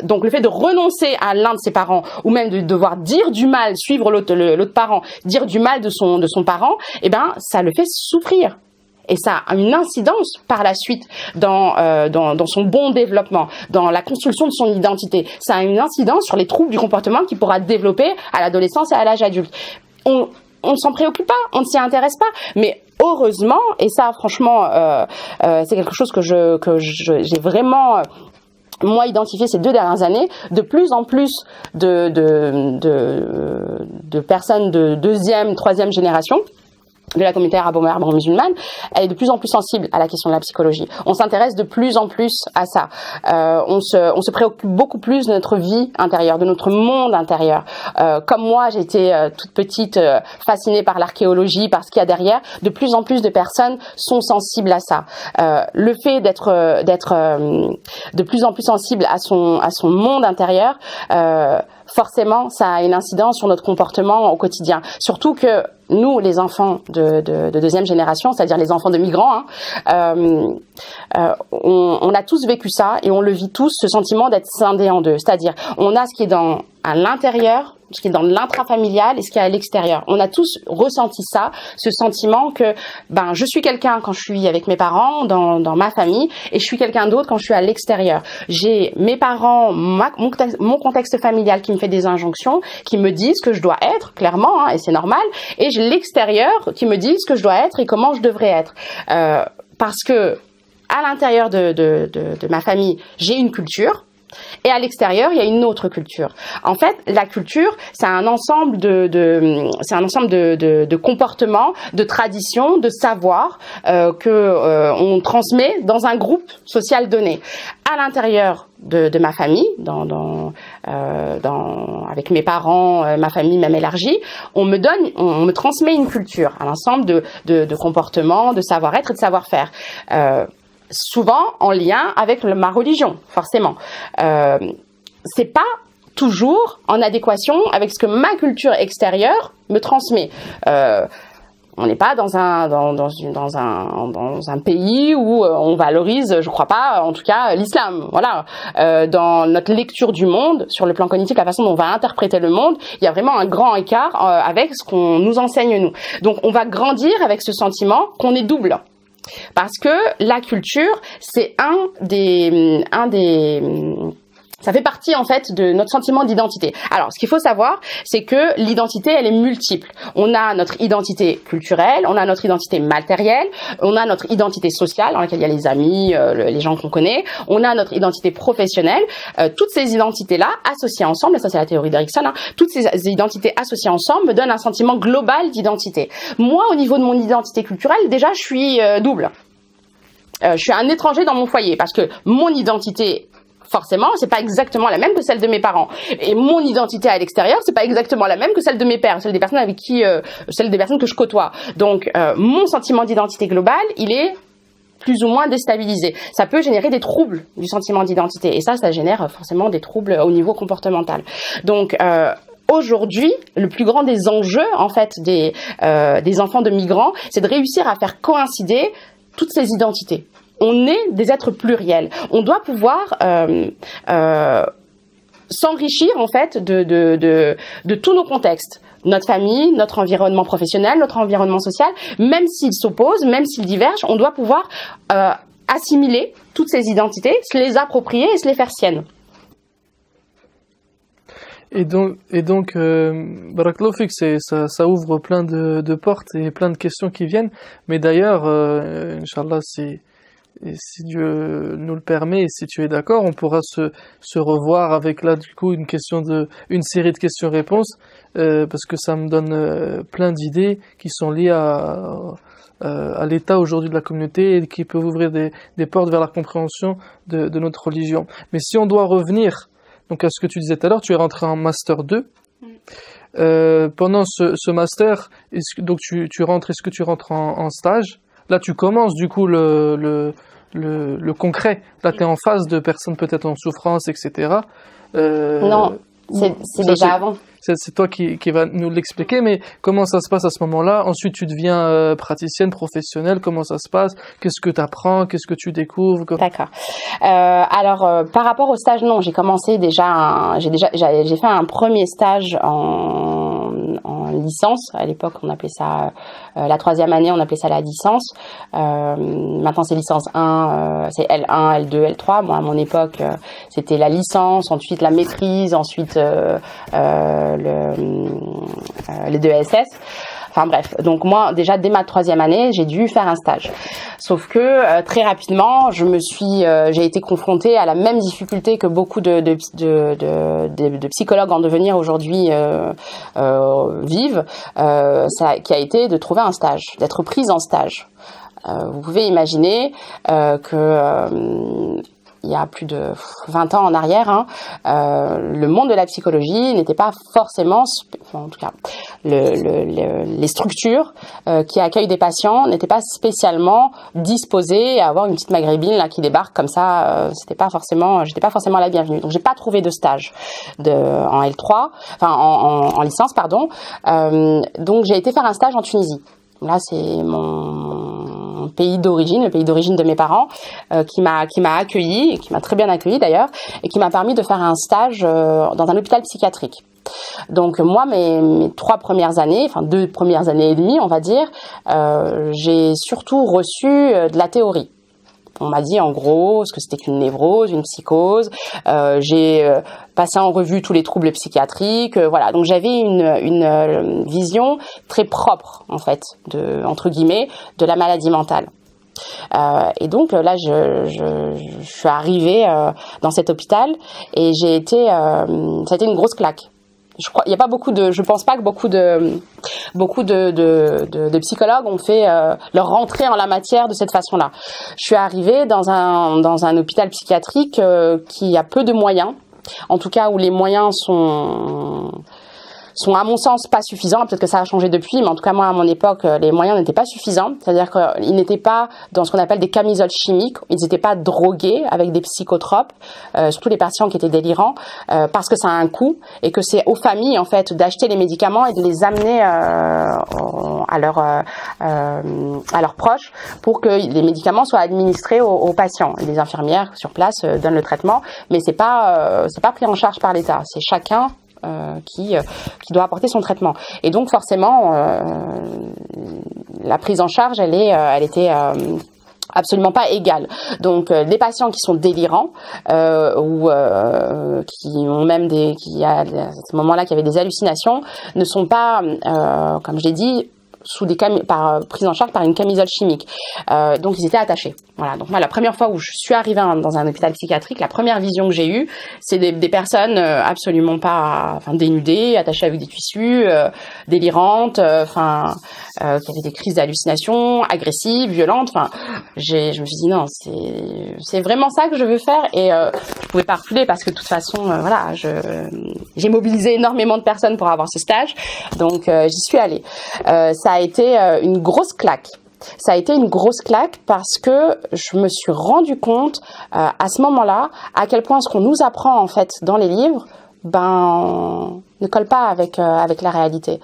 Donc le fait de renoncer à l'un de ses parents ou même de devoir dire du mal, suivre l'autre parent, dire du mal de son parent, eh ben ça le fait souffrir. Et ça a une incidence par la suite dans son bon développement, dans la construction de son identité. Ça a une incidence sur les troubles du comportement qu'il pourra développer à l'adolescence et à l'âge adulte. On ne s'en préoccupe pas, on ne s'y intéresse pas, mais heureusement, et ça franchement c'est quelque chose que j'ai vraiment moi identifié ces 2 dernières années, de plus en plus de personnes de 2e, 3e génération de la communauté arabo-arabe musulmane, elle est de plus en plus sensible à la question de la psychologie. On s'intéresse de plus en plus à ça. On se préoccupe beaucoup plus de notre vie intérieure, de notre monde intérieur. Comme moi, j'ai été toute petite fascinée par l'archéologie, par ce qu'il y a derrière. De plus en plus de personnes sont sensibles à ça. Le fait d'être de plus en plus sensible à son monde intérieur forcément, ça a une incidence sur notre comportement au quotidien. Surtout que nous, les enfants de deuxième génération, c'est-à-dire les enfants de migrants, on a tous vécu ça et on le vit tous, ce sentiment d'être scindé en deux. C'est-à-dire, on a ce qui est à l'intérieur, ce qui est dans l'intrafamilial et ce qui est à l'extérieur. On a tous ressenti ça, ce sentiment que je suis quelqu'un quand je suis avec mes parents, dans ma famille, et je suis quelqu'un d'autre quand je suis à l'extérieur. J'ai mes parents, mon contexte familial qui me fait des injonctions, qui me disent ce que je dois être, clairement, et c'est normal, et j'ai l'extérieur qui me dit ce que je dois être et comment je devrais être. Parce que à l'intérieur de ma famille, j'ai une culture, et à l'extérieur, il y a une autre culture. En fait, la culture, c'est un ensemble de comportements, de traditions, de savoirs que on transmet dans un groupe social donné. À l'intérieur de ma famille, avec mes parents, ma famille même élargie, on me transmet une culture, un ensemble de comportements, de savoir-être et de savoir-faire. Souvent en lien avec ma religion, forcément. C'est pas toujours en adéquation avec ce que ma culture extérieure me transmet. On n'est pas dans un pays où on valorise, je crois pas, en tout cas, l'islam. Voilà. Dans notre lecture du monde, sur le plan cognitif, la façon dont on va interpréter le monde, il y a vraiment un grand écart avec ce qu'on nous enseigne nous. Donc, on va grandir avec ce sentiment qu'on est double. Parce que la culture, c'est ça fait partie en fait de notre sentiment d'identité. Alors, ce qu'il faut savoir, c'est que l'identité, elle est multiple. On a notre identité culturelle, on a notre identité matérielle, on a notre identité sociale, dans laquelle il y a les amis, les gens qu'on connaît, on a notre identité professionnelle. Toutes ces identités-là, associées ensemble, et ça c'est la théorie d'Erikson, toutes ces identités associées ensemble me donnent un sentiment global d'identité. Moi, au niveau de mon identité culturelle, déjà, je suis double. Je suis un étranger dans mon foyer, parce que mon identité, forcément, c'est pas exactement la même que celle de mes parents. Et mon identité à l'extérieur, c'est pas exactement la même que celle de mes pères, celle des personnes que je côtoie. Donc, mon sentiment d'identité globale, il est plus ou moins déstabilisé. Ça peut générer des troubles du sentiment d'identité. Et ça génère forcément des troubles au niveau comportemental. Donc, aujourd'hui, le plus grand des enjeux, en fait, des enfants de migrants, c'est de réussir à faire coïncider toutes ces identités. On est des êtres pluriels. On doit pouvoir s'enrichir en fait de tous nos contextes, notre famille, notre environnement professionnel, notre environnement social, même s'ils s'opposent, même s'ils divergent, on doit pouvoir assimiler toutes ces identités, se les approprier et se les faire siennes. Et donc, Barakallahu Fik, ça ouvre plein de portes et plein de questions qui viennent. Mais d'ailleurs, Inch'Allah, si Dieu nous le permet et si tu es d'accord, on pourra se revoir avec là du coup une série de questions-réponses parce que ça me donne plein d'idées qui sont liées à l'état aujourd'hui de la communauté et qui peuvent ouvrir des portes vers la compréhension de notre religion. Mais si on doit revenir donc à ce que tu disais tout à l'heure, tu es rentré en Master 2. Pendant ce Master, donc tu rentres, est-ce que tu rentres en stage? Là, tu commences du coup le concret. Là, tu es en face de personnes peut-être en souffrance, etc. Non, c'est déjà avant. C'est toi qui va nous l'expliquer, mais comment ça se passe à ce moment-là? Ensuite, tu deviens praticienne, professionnelle. Comment ça se passe? Qu'est-ce que tu apprends? Qu'est-ce que tu découvres? D'accord. Alors, par rapport au stage, non, j'ai commencé j'ai fait un premier stage en licence. À l'époque, on appelait ça la troisième année, on appelait ça la licence. Maintenant, c'est licence 1, c'est L1, L2, L3. Moi, à mon époque, c'était la licence, ensuite la maîtrise, ensuite les deux SS. Enfin bref, donc moi déjà dès ma troisième année, j'ai dû faire un stage. Sauf que très rapidement, j'ai été confrontée à la même difficulté que beaucoup de psychologues en devenir aujourd'hui vivent, qui a été de trouver un stage, d'être prise en stage. Vous pouvez imaginer que il y a plus de 20 ans en arrière, hein, le monde de la psychologie n'était pas forcément, en tout cas, les structures qui accueillent des patients n'étaient pas spécialement disposées à avoir une petite maghrébine là qui débarque comme ça. J'étais pas forcément la bienvenue. Donc j'ai pas trouvé de stage en L3, enfin en licence, pardon. Donc j'ai été faire un stage en Tunisie. Là, c'est mon pays d'origine, le pays d'origine de mes parents, qui m'a accueilli, et qui m'a très bien accueilli d'ailleurs, et qui m'a permis de faire un stage dans un hôpital psychiatrique. Donc moi, mes 3 premières années, enfin 2 premières années et demie, on va dire, j'ai surtout reçu de la théorie. On m'a dit en gros ce que c'était qu'une névrose, une psychose. J'ai passé en revue tous les troubles psychiatriques. Voilà, donc j'avais une vision très propre en fait, entre guillemets, de la maladie mentale. Et donc là, je suis arrivée dans cet hôpital et ça a été une grosse claque. Il y a pas beaucoup je pense pas que beaucoup de psychologues ont fait leur rentrée en la matière de cette façon-là. Je suis arrivée dans un hôpital psychiatrique qui a peu de moyens, en tout cas où les moyens sont à mon sens pas suffisants. Peut-être que ça a changé depuis, mais en tout cas moi à mon époque les moyens n'étaient pas suffisants. C'est-à-dire qu'ils n'étaient pas dans ce qu'on appelle des camisoles chimiques, ils n'étaient pas drogués avec des psychotropes, surtout les patients qui étaient délirants, parce que ça a un coût et que c'est aux familles en fait d'acheter les médicaments et de les amener à leurs proches pour que les médicaments soient administrés aux patients. Et les infirmières sur place donnent le traitement, mais c'est pas pris en charge par l'État. C'est chacun qui doit apporter son traitement. Et donc forcément, la prise en charge, elle était absolument pas égale. Donc des patients qui sont délirants ou qui ont même à ce moment-là qui avaient des hallucinations ne sont pas, comme je l'ai dit, prise en charge par une camisole chimique. Donc ils étaient attachés. Voilà. Donc moi, la première fois où je suis arrivée dans un hôpital psychiatrique, la première vision que j'ai eue, c'est des personnes absolument pas, dénudées, attachées avec des tissus, délirantes, qui avaient des crises d'hallucination, agressives, violentes. Je me suis dit non, c'est vraiment ça que je veux faire et je pouvais pas refuser parce que de toute façon, j'ai mobilisé énormément de personnes pour avoir ce stage. Donc j'y suis allée. Ça a été une grosse claque. Ça a été une grosse claque parce que je me suis rendu compte à ce moment-là à quel point ce qu'on nous apprend en fait dans les livres ne colle pas avec la réalité.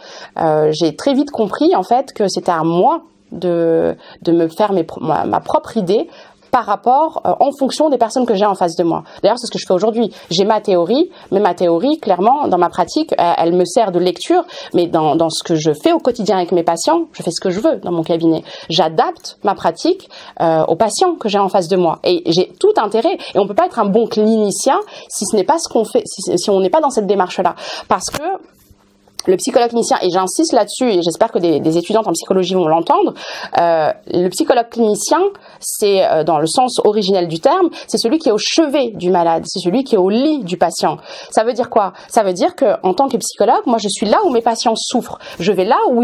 J'ai très vite compris en fait que c'était à moi de me faire ma propre idée par rapport, en fonction des personnes que j'ai en face de moi. D'ailleurs, c'est ce que je fais aujourd'hui. J'ai ma théorie, mais ma théorie, clairement, dans ma pratique, elle me sert de lecture, mais dans ce que je fais au quotidien avec mes patients, je fais ce que je veux dans mon cabinet. J'adapte ma pratique aux patients que j'ai en face de moi. Et j'ai tout intérêt, et on peut pas être un bon clinicien si ce n'est pas ce qu'on fait, si on n'est pas dans cette démarche-là. Parce que le psychologue clinicien, et j'insiste là-dessus, et j'espère que des étudiantes en psychologie vont l'entendre, le psychologue clinicien, c'est dans le sens originel du terme, c'est celui qui est au chevet du malade, c'est celui qui est au lit du patient. Ça veut dire quoi? Ça veut dire que en tant que psychologue, moi je suis là où mes patients souffrent, je vais là où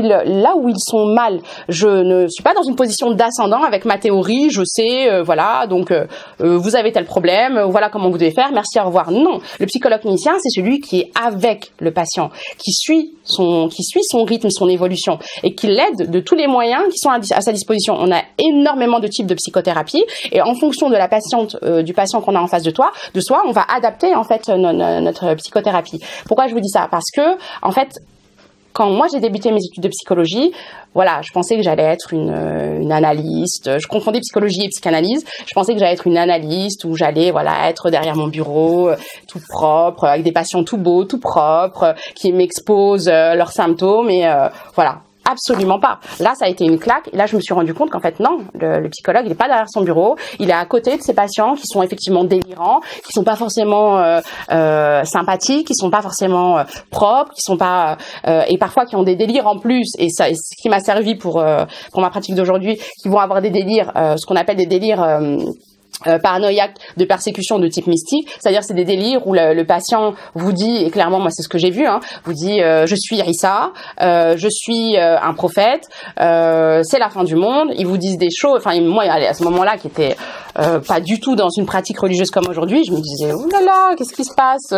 ils sont mal. Je ne suis pas dans une position d'ascendant avec ma théorie, je sais, voilà, donc vous avez tel problème, voilà comment vous devez faire, merci, au revoir. Non, le psychologue clinicien, c'est celui qui est avec le patient, qui suit son rythme, son évolution et qui l'aide de tous les moyens qui sont à sa disposition. On a énormément de types de psychothérapie et en fonction de la patiente, du patient qu'on a en face de soi, on va adapter en fait notre psychothérapie. Pourquoi je vous dis ça? Parce que en fait, quand moi j'ai débuté mes études de psychologie, voilà, je pensais que j'allais être une analyste. Je confondais psychologie et psychanalyse. Je pensais que j'allais être une analyste où j'allais, voilà, être derrière mon bureau, tout propre, avec des patients tout beaux, tout propres, qui m'exposent leurs symptômes et voilà. Absolument pas. Là, ça a été une claque. Et là, je me suis rendu compte qu'en fait, non, le psychologue, il est pas derrière son bureau. Il est à côté de ces patients qui sont effectivement délirants, qui sont pas forcément sympathiques, qui sont pas forcément propres, qui sont pas et parfois qui ont des délires en plus. Et ça, ce qui m'a servi pour ma pratique d'aujourd'hui, qui vont avoir des délires, ce qu'on appelle des délires paranoïaque de persécution de type mystique, c'est-à-dire c'est des délires où le patient vous dit, et clairement moi c'est ce que j'ai vu, vous dit je suis Issa, je suis un prophète, c'est la fin du monde, ils vous disent des choses, enfin moi à ce moment-là qui était pas du tout dans une pratique religieuse comme aujourd'hui, je me disais oh là là, qu'est-ce qui se passe,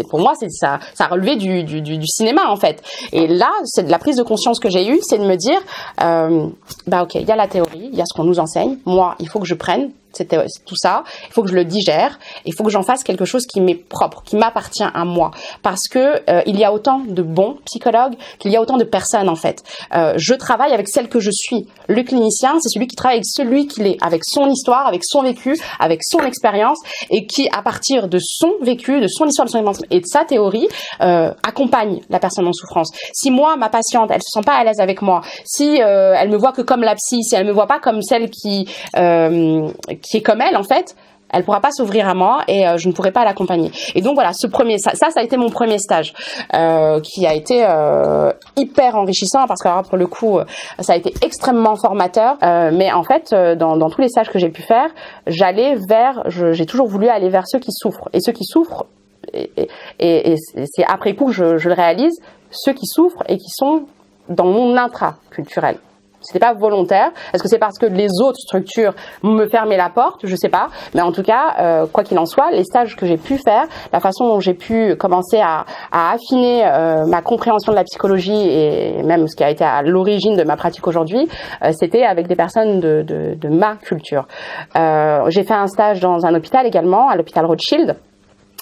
pour moi c'est ça relevait du cinéma en fait. Et là c'est de la prise de conscience que j'ai eue, c'est de me dire ok, il y a la théorie, il y a ce qu'on nous enseigne, moi il faut que je prenne c'était tout ça, il faut que je le digère, il faut que j'en fasse quelque chose qui m'est propre, qui m'appartient à moi, parce que il y a autant de bons psychologues qu'il y a autant de personnes en fait. Je travaille avec celle que je suis. Le clinicien, c'est celui qui travaille avec celui qu'il est, avec son histoire, avec son vécu, avec son expérience, et qui à partir de son vécu, de son histoire, de son expérience et de sa théorie accompagne la personne en souffrance. Si moi, ma patiente, elle se sent pas à l'aise avec moi, si elle me voit que comme la psy, si elle me voit pas comme celle qui est comme elle en fait, elle pourra pas s'ouvrir à moi et je ne pourrai pas l'accompagner. Et donc voilà, ça a été mon premier stage qui a été hyper enrichissant parce que alors, pour le coup, ça a été extrêmement formateur. Mais en fait, dans tous les stages que j'ai pu faire, j'ai toujours voulu aller vers ceux qui souffrent. Et ceux qui souffrent, et c'est après coup que je le réalise, ceux qui souffrent et qui sont dans mon intraculturel. C'était pas volontaire. Est-ce que c'est parce que les autres structures me fermaient la porte? Je sais pas. Mais en tout cas, quoi qu'il en soit, les stages que j'ai pu faire, la façon dont j'ai pu commencer à affiner ma compréhension de la psychologie et même ce qui a été à l'origine de ma pratique aujourd'hui, c'était avec des personnes de ma culture. J'ai fait un stage dans un hôpital également, à l'hôpital Rothschild.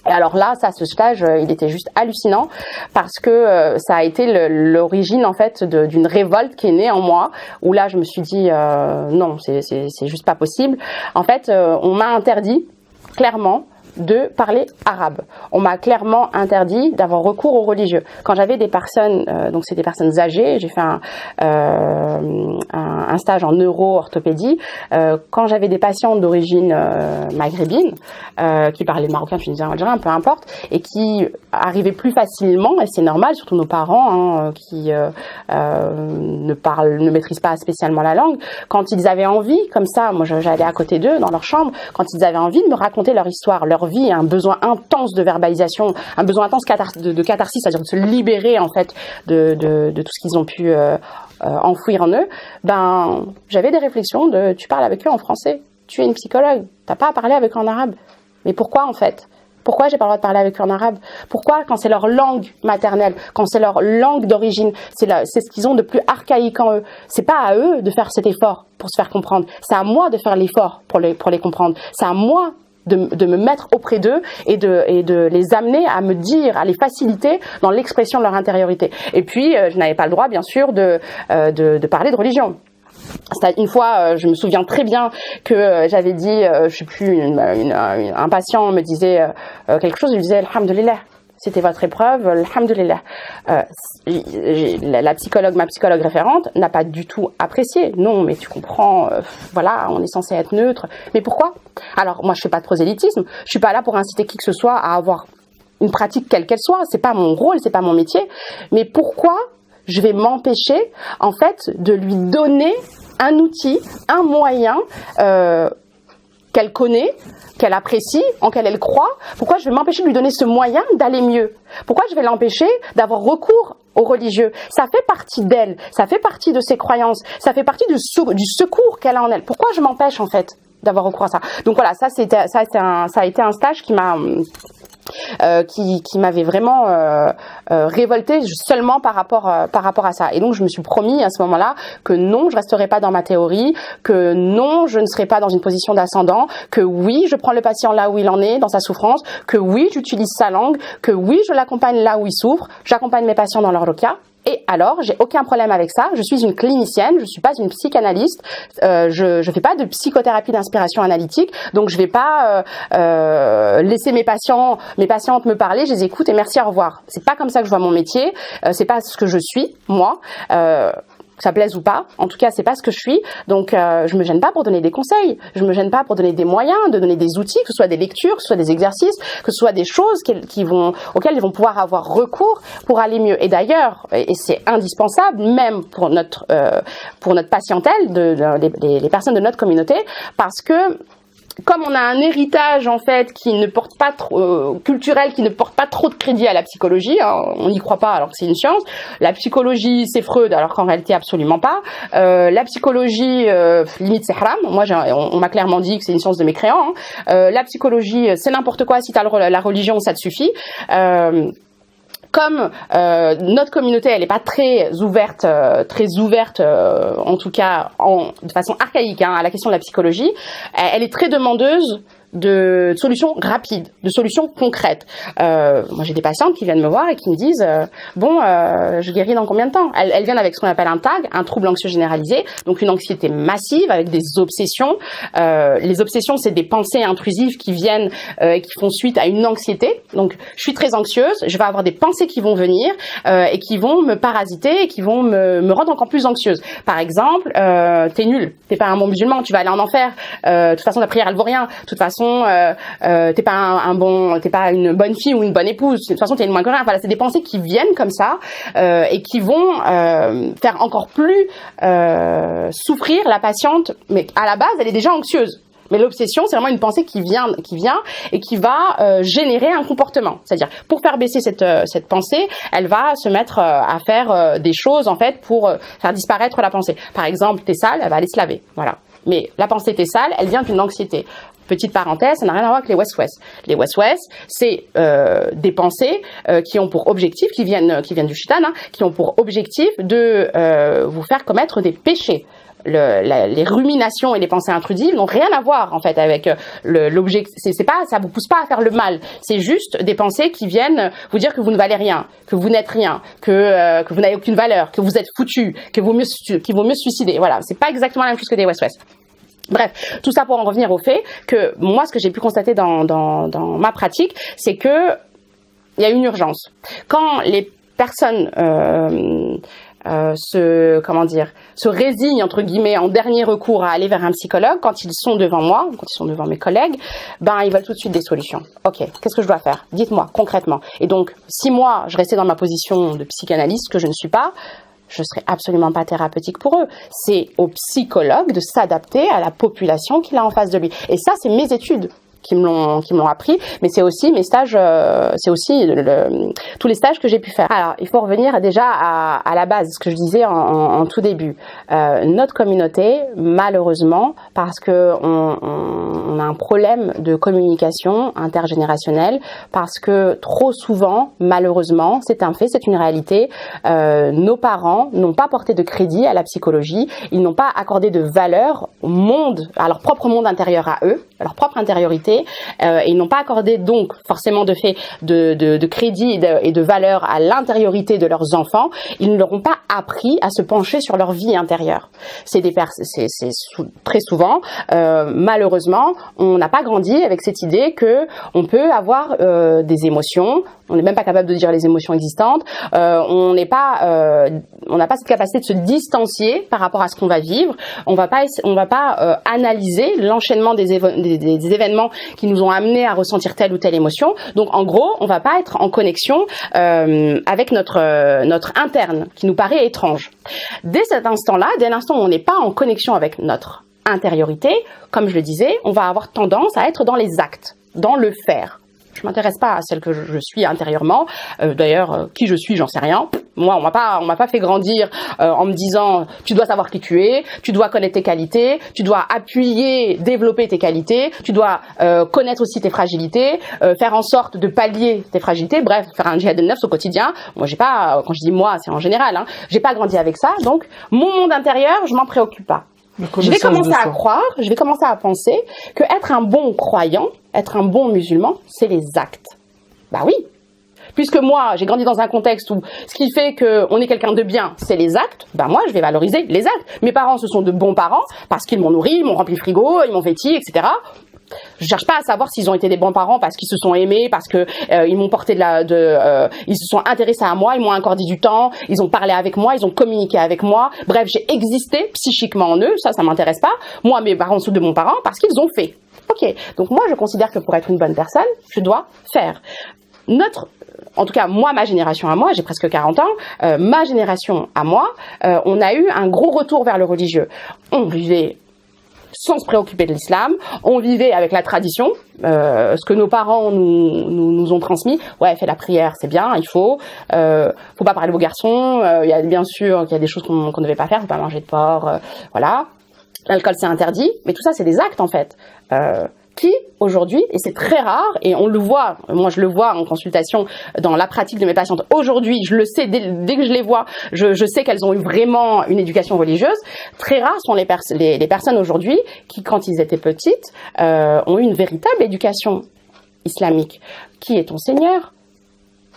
Et alors là, ce stage, il était juste hallucinant parce que ça a été l'origine en fait d'une révolte qui est née en moi. Où là, je me suis dit non, c'est juste pas possible. En fait, on m'a interdit clairement de parler arabe. On m'a clairement interdit d'avoir recours aux religieux. Quand j'avais des personnes, donc c'est des personnes âgées, j'ai fait un stage en neuro-orthopédie, quand j'avais des patients d'origine maghrébine, qui parlaient le marocain, tunisien, algérien, peu importe, et qui arrivaient plus facilement, et c'est normal, surtout nos parents qui ne maîtrisent pas spécialement la langue, quand ils avaient envie, comme ça, moi j'allais à côté d'eux dans leur chambre, quand ils avaient envie de me raconter leur histoire, leur vie, un besoin intense de verbalisation, un besoin intense de catharsis, c'est-à-dire de se libérer en fait de tout ce qu'ils ont pu enfouir en eux, j'avais des réflexions tu parles avec eux en français, tu es une psychologue, t'as pas à parler avec eux en arabe. Mais pourquoi en fait? Pourquoi j'ai pas le droit de parler avec eux en arabe? Pourquoi quand c'est leur langue maternelle, quand c'est leur langue d'origine, c'est ce qu'ils ont de plus archaïque en eux? C'est pas à eux de faire cet effort pour se faire comprendre, c'est à moi de faire l'effort pour les comprendre, c'est à moi de me mettre auprès d'eux et de les amener à me dire, à les faciliter dans l'expression de leur intériorité. Et puis, je n'avais pas le droit, bien sûr, de parler de religion. Une fois, je me souviens très bien que j'avais dit, je sais plus, un patient me disait quelque chose, je lui disais, alhamdulillah. C'était votre épreuve, alhamdulillah. Ma psychologue référente n'a pas du tout apprécié. Non, mais tu comprends, voilà, on est censé être neutre. Mais pourquoi? Alors, moi, je fais pas de prosélytisme. Je suis pas là pour inciter qui que ce soit à avoir une pratique quelle qu'elle soit. C'est pas mon rôle, c'est pas mon métier. Mais pourquoi je vais m'empêcher, en fait, de lui donner un outil, un moyen, qu'elle connaît, qu'elle apprécie, en qu'elle elle croit? Pourquoi je vais m'empêcher de lui donner ce moyen d'aller mieux? Pourquoi je vais l'empêcher d'avoir recours aux religieux? Ça fait partie d'elle, ça fait partie de ses croyances, ça fait partie du secours qu'elle a en elle. Pourquoi je m'empêche en fait d'avoir recours à ça? Donc voilà, ça a été un stage qui m'a qui m'avait vraiment révoltée seulement par rapport à ça. Et donc je me suis promis à ce moment-là que non, je resterai pas dans ma théorie, que non, je ne serai pas dans une position d'ascendant, que oui, je prends le patient là où il en est, dans sa souffrance, que oui, j'utilise sa langue, que oui, je l'accompagne là où il souffre, j'accompagne mes patients dans leur cas. Et alors, j'ai aucun problème avec ça. Je suis une clinicienne, je suis pas une psychanalyste. Je fais pas de psychothérapie d'inspiration analytique. Donc, je vais pas laisser mes patientes me parler. Je les écoute et merci, au revoir. C'est pas comme ça que je vois mon métier. C'est pas ce que je suis, moi. que ça plaise ou pas. En tout cas, c'est pas ce que je suis. Donc, je me gêne pas pour donner des conseils. Je me gêne pas pour donner des moyens, de donner des outils, que ce soit des lectures, que ce soit des exercices, que ce soit des choses auxquelles ils vont pouvoir avoir recours pour aller mieux. Et d'ailleurs, et c'est indispensable, même pour notre patientèle, les personnes de notre communauté, parce que comme on a un héritage en fait qui ne porte pas trop culturel, qui ne porte pas trop de crédit à la psychologie, hein, on n'y croit pas alors que c'est une science. La psychologie c'est Freud alors qu'en réalité absolument pas. La psychologie limite c'est haram. Moi on m'a clairement dit que c'est une science de mécréants. La psychologie c'est n'importe quoi, si t'as la religion ça te suffit. Comme notre communauté, elle n'est pas très ouverte, en tout cas de façon archaïque à la question de la psychologie, elle est très demandeuse de solutions rapides, de solutions concrètes. Moi, j'ai des patientes qui viennent me voir et qui me disent je guéris dans combien de temps? Elles viennent avec ce qu'on appelle un TAG, un trouble anxieux généralisé, donc une anxiété massive avec des obsessions. Les obsessions, c'est des pensées intrusives qui viennent et qui font suite à une anxiété. Donc, je suis très anxieuse, je vais avoir des pensées qui vont venir et qui vont me parasiter et qui vont me rendre encore plus anxieuse. Par exemple, t'es nul, t'es pas un bon musulman, tu vas aller en enfer. De toute façon, la prière, elle vaut rien. De toute façon, t'es pas une bonne fille ou une bonne épouse. De toute façon, t'es une moins que rien. Voilà, c'est des pensées qui viennent comme ça et qui vont faire encore plus souffrir la patiente. Mais à la base, elle est déjà anxieuse. Mais l'obsession, c'est vraiment une pensée qui vient et qui va générer un comportement. C'est-à-dire, pour faire baisser cette pensée, elle va se mettre à faire des choses en fait pour faire disparaître la pensée. Par exemple, t'es sale, elle va aller se laver. Voilà. Mais la pensée t'es sale, elle vient d'une anxiété. Petite parenthèse, ça n'a rien à voir avec les West-West. Les West-West, c'est des pensées qui ont pour objectif, qui viennent du shaitan, qui ont pour objectif de vous faire commettre des péchés. Les ruminations et les pensées intrusives n'ont rien à voir en fait avec l'objectif. C'est pas, ça vous pousse pas à faire le mal. C'est juste des pensées qui viennent vous dire que vous ne valez rien, que vous n'êtes rien, que vous n'avez aucune valeur, que vous êtes foutu, qu'il vaut mieux se suicider. Voilà, c'est pas exactement la même chose que des West-West. Bref, tout ça pour en revenir au fait que moi, ce que j'ai pu constater dans ma pratique, c'est que il y a une urgence. Quand les personnes se résignent entre guillemets en dernier recours à aller vers un psychologue, quand ils sont devant moi, quand ils sont devant mes collègues, ils veulent tout de suite des solutions. Ok, qu'est-ce que je dois faire? Dites-moi concrètement. Et donc, si moi je restais dans ma position de psychanalyste, que je ne suis pas, je serais absolument pas thérapeutique pour eux. C'est au psychologue de s'adapter à la population qu'il a en face de lui. Et ça, c'est mes études qui me l'ont appris, mais c'est aussi mes stages, c'est aussi tous les stages que j'ai pu faire. Alors, il faut revenir déjà à la base, ce que je disais en tout début. Notre communauté, malheureusement, parce que on a un problème de communication intergénérationnelle, parce que trop souvent, malheureusement, c'est un fait, c'est une réalité, nos parents n'ont pas porté de crédit à la psychologie, ils n'ont pas accordé de valeur au monde, à leur propre monde intérieur à eux, à leur propre intériorité, et ils n'ont pas accordé donc forcément de fait de crédit et de valeur à l'intériorité de leurs enfants. Ils ne leur ont pas appris à se pencher sur leur vie intérieure. Très souvent, malheureusement, on n'a pas grandi avec cette idée que on peut avoir des émotions. On n'est même pas capable de dire les émotions existantes. On n'a pas cette capacité de se distancier par rapport à ce qu'on va vivre. On va pas analyser l'enchaînement des événements qui nous ont amenés à ressentir telle ou telle émotion. Donc en gros, on va pas être en connexion avec notre interne qui nous paraît étrange. Dès cet instant-là, dès l'instant où on n'est pas en connexion avec notre intériorité, comme je le disais, on va avoir tendance à être dans les actes, dans le faire. Je m'intéresse pas à celle que je suis intérieurement. D'ailleurs, qui je suis, j'en sais rien. Moi, on m'a pas fait grandir en me disant tu dois savoir qui tu es, tu dois connaître tes qualités, tu dois développer tes qualités, tu dois connaître aussi tes fragilités, faire en sorte de pallier tes fragilités. Bref, faire un jihad al-nafs au quotidien. Moi, j'ai pas, quand je dis moi, c'est en général. J'ai pas grandi avec ça, donc mon monde intérieur, je m'en préoccupe pas. Je vais commencer à croire, je vais commencer à penser que être un bon croyant, être un bon musulman, c'est les actes. Bah oui. Puisque moi, j'ai grandi dans un contexte où ce qui fait qu'on est quelqu'un de bien, c'est les actes, bah moi, je vais valoriser les actes. Mes parents, ce sont de bons parents parce qu'ils m'ont nourri, ils m'ont rempli le frigo, ils m'ont vêti, etc. Je cherche pas à savoir s'ils ont été des bons parents parce qu'ils se sont aimés, parce que ils m'ont porté ils se sont intéressés à moi, ils m'ont accordé du temps, ils ont parlé avec moi, ils ont communiqué avec moi. Bref, j'ai existé psychiquement en eux, ça m'intéresse pas. Moi, mes parents sont de bons parents parce qu'ils ont fait. Ok, donc moi je considère que pour être une bonne personne, je dois faire. En tout cas, moi, ma génération à moi, j'ai presque 40 ans, ma génération à moi, on a eu un gros retour vers le religieux. On vivait sans se préoccuper de l'islam, on vivait avec la tradition, ce que nos parents nous ont transmis. Ouais, fais la prière, c'est bien, il faut pas parler aux garçons, il y a bien sûr qu'il y a des choses qu'on ne devait pas faire, faut pas manger de porc, voilà. L'alcool c'est interdit, mais tout ça c'est des actes en fait. Qui aujourd'hui, et c'est très rare, et on le voit, moi je le vois en consultation dans la pratique de mes patientes aujourd'hui, je le sais, dès que je les vois, je sais qu'elles ont eu vraiment une éducation religieuse. Très rares sont les personnes aujourd'hui qui, quand ils étaient petites, ont eu une véritable éducation islamique. Qui est ton Seigneur ?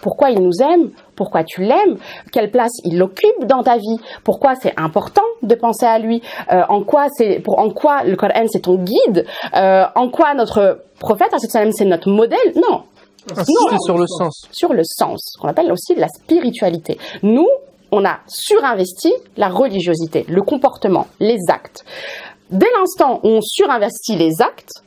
Pourquoi il nous aime? Pourquoi tu l'aimes? Quelle place il occupe dans ta vie? Pourquoi c'est important de penser à lui? En quoi le Coran c'est ton guide? En quoi notre prophète, c'est notre modèle? Non. Insister sur le sens. Sur le sens, qu'on appelle aussi la spiritualité. Nous, on a surinvesti la religiosité, le comportement, les actes. Dès l'instant où on surinvestit les actes,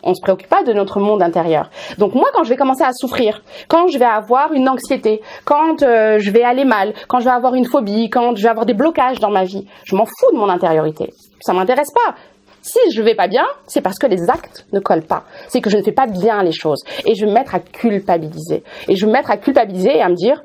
on se préoccupe pas de notre monde intérieur. Donc moi, quand je vais commencer à souffrir, quand je vais avoir une anxiété, quand je vais aller mal, quand je vais avoir une phobie, quand je vais avoir des blocages dans ma vie, je m'en fous de mon intériorité. Ça m'intéresse pas. Si je vais pas bien, c'est parce que les actes ne collent pas. C'est que je ne fais pas bien les choses. Et je vais me mettre à culpabiliser. Et je vais me mettre à culpabiliser et à me dire,